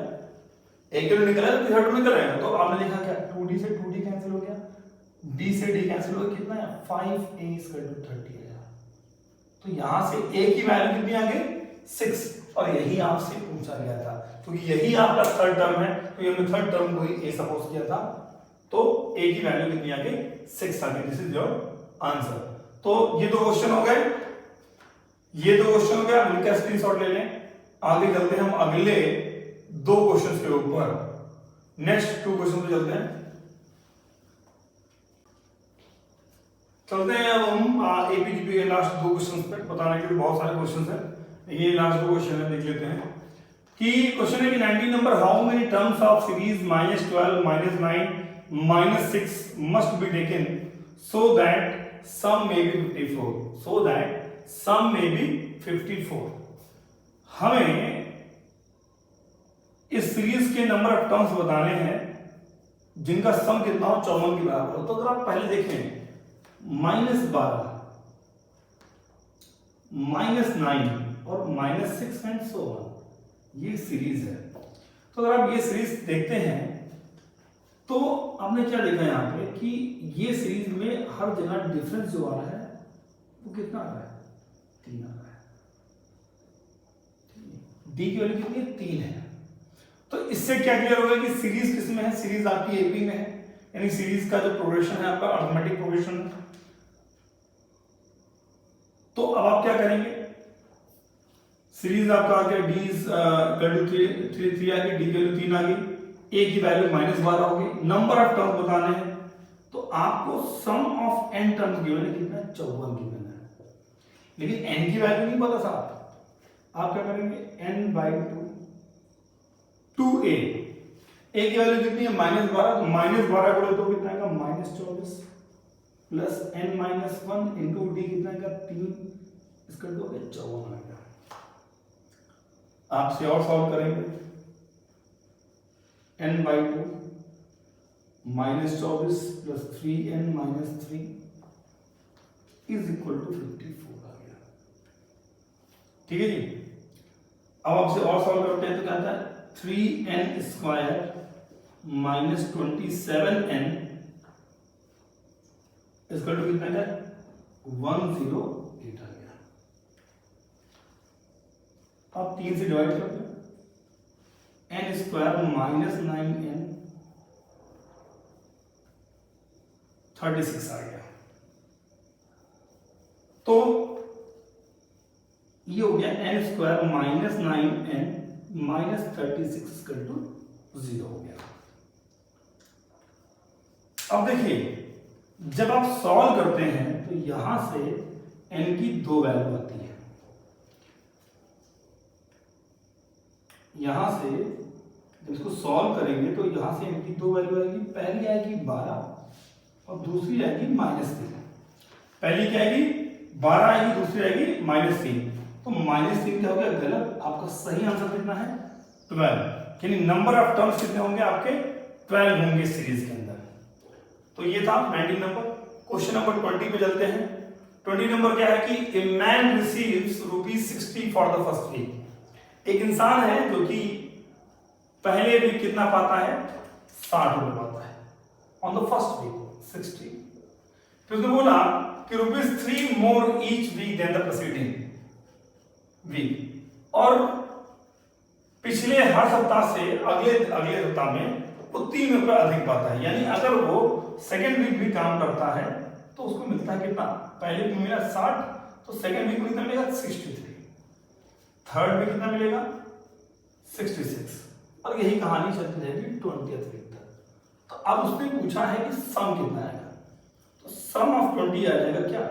एक ही निकला है तो तीसरा टर्म निकल आएगा। तो आपने लिखा क्या, 2D से 2D कैंसिल हो गया, D से D कैंसिल हो गया, कितना है 5A = 30 आया। तो यहां से A की वैल्यू कितनी आ गई, 6, और यही आपसे पूछा गया था, क्योंकि यही आपका थर्ड टर्म है, तो ये थर्ड टर्म को ही A सपोज किया था, तो A की वैल्यू कितनी आ गई, 6 आ गई। This is your answer. तो ये दो क्वेश्चन हो गए, ये दो क्वेश्चन हो गए, आप इनका स्क्रीनशॉट ले लें। आगे चलते हैं हम अगले दो क्वेश्चंस के ऊपर, नेक्स्ट 2 क्वेश्चन पे चलते हैं। चलते हैं अब हम एपीजीपी के लास्ट 2 क्वेश्चंस पे, बताने के लिए बहुत सारे क्वेश्चंस हैं, ये लास्ट 2 क्वेश्चन है, देख लेते हैं। कि क्वेश्चन है कि 19 number, how many terms of series -12 -9 -6 must be taken so that sum may be 54, so that sum में भी 54। हमें इस सीरीज के नंबर ऑफ टर्म्स बताने हैं जिनका सम कितना हो, 54 के बराबर हो। तो अगर आप पहले देखें, -12, -9 और -6 एंड सो ऑन, ये सीरीज है। तो अगर आप ये सीरीज देखते हैं तो आपने क्या देखा यहां पे कि ये सीरीज में हर जगह डिफरेंस जो आ रहा है वो कितना आ रहा है, 3 आ रहा है। डी की वैल्यू कितनी है, 3 है। तो इससे क्या क्लियर होगा कि सीरीज किस में है, सीरीज आपकी एपी में है, यानी सीरीज का जो प्रोग्रेशन है आपका अरिथमेटिक प्रोग्रेशन है। तो अब आप क्या करेंगे, सीरीज आपका आ गया डी इज इक्वल टू 3 आ गई, डी की वैल्यू 3 आ गई, ए की वैल्यू -12 होगी। नंबर ऑफ टर्म बताने हैं तो आपको सम ऑफ एन टर्म्स गिवन है, कितना 54 गिवन है, लेकिन एन की वैल्यू नहीं पता साहब। आप क्या करेंगे, n/2 2a, a की वैल्यू कितनी है, -12, तो -12 बोले तो कितना आएगा, -24 प्लस n-1 इंटू डी कितना आएगा, 3, इसका तो 54 आएगा। आपसे और सॉल्व करेंगे, n/2 -24 plus 3n-3 is equal to 54 आ गया। ठीक है जी। अब आपसे और सॉल्व करते हैं तो क्या आता है, 3n² -27n इसका टू कितना है, 108 आ गया। अब 3 से डिवाइड करते हैं, n² -9n 36 आ गया। तो ये हो गया n² -9n -36 = 0 हो गया। अब देखिए, जब आप सॉल्व करते हैं तो यहां से n की 2 वैल्यू आती है, यहां से जब इसको सॉल्व करेंगे तो यहां से n की 2 वैल्यू आएगी, पहली आएगी 12 और दूसरी आएगी -3। पहली क्या आएगी, 12 आएगी, दूसरी आएगी -3। तो -3 क्या हो गया, गलत। आपका सही आंसर कितना है, 12, यानी नंबर ऑफ टर्म्स कितने होंगे आपके, 12 होंगे सीरीज के अंदर। तो ये था 19 नंबर। क्वेश्चन नंबर 20 पे चलते हैं। 20 नंबर क्या है कि a man receives ₹60 for the first week. एक इंसान है जो कि पहले वीक कितना पाता है, 60 रुपए पाता है ऑन द फर्स्ट वीक 60। फिर उसने बोला कि ₹3 more each week than the preceding week, और पिछले हर सप्ताह से अगले सप्ताह में वो 3 रुपए अधिक पाता है। यानी अगर वो सेकेंड वीक भी काम करता है तो उसको मिलता है कितना, पहले वीक मिला 60, तो सेकेंड वीक में कितना मिलेगा, 63। थर्ड में कितना मिलेगा 66 और यही कहानी चलती रहेगी 20th वीक तक। तो अब उसने पूछा है कि सम कितना आएगा, तो सम ऑफ 20 आ जाएगा क्या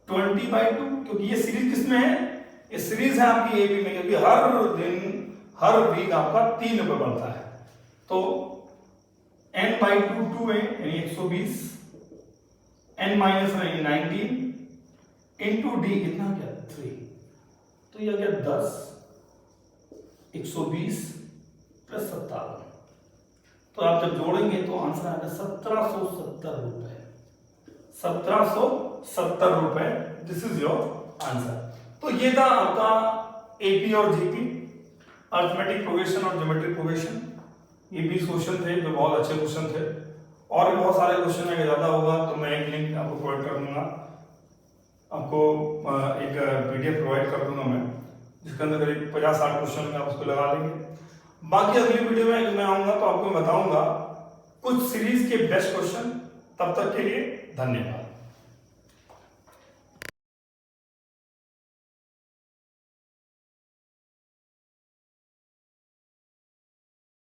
20/2, क्योंकि ये सीरीज किसमें है, ये सीरीज है आपकी एबी में, क्योंकि हर दिन हर वीक आपका 3 रुपए बढ़ता है। तो n/2 2 है यानी 120, n माइनस 19 इंटू डी कितना क्या 3, तो यह क्या 10 120 प्लस 57, तो आप जब जोड़ेंगे तो आंसर आएगा 1770 रुपए, 1770 रुपए। This is your answer. तो ये था आपका एपी और जीपी, अर्थमेटिक प्रोग्रेशन और ज्योमेट्रिक प्रोग्रेशन। ये 20 क्वेश्चन थे जो बहुत अच्छे क्वेश्चन थे, और भी बहुत सारे क्वेश्चन अगर ज्यादा होगा तो मैं एक लिंक आपको प्रोवाइड कर दूंगा, आपको एक पीडीएफ प्रोवाइड कर दूंगा मैं, जिसके अंदर करीब 50-60 क्वेश्चन में आप उसको लगा लेंगे। बाकी अगली वीडियो में जब मैं आऊंगा तो आपको बताऊंगा कुछ सीरीज के बेस्ट क्वेश्चन। तब तक के लिए धन्यवाद।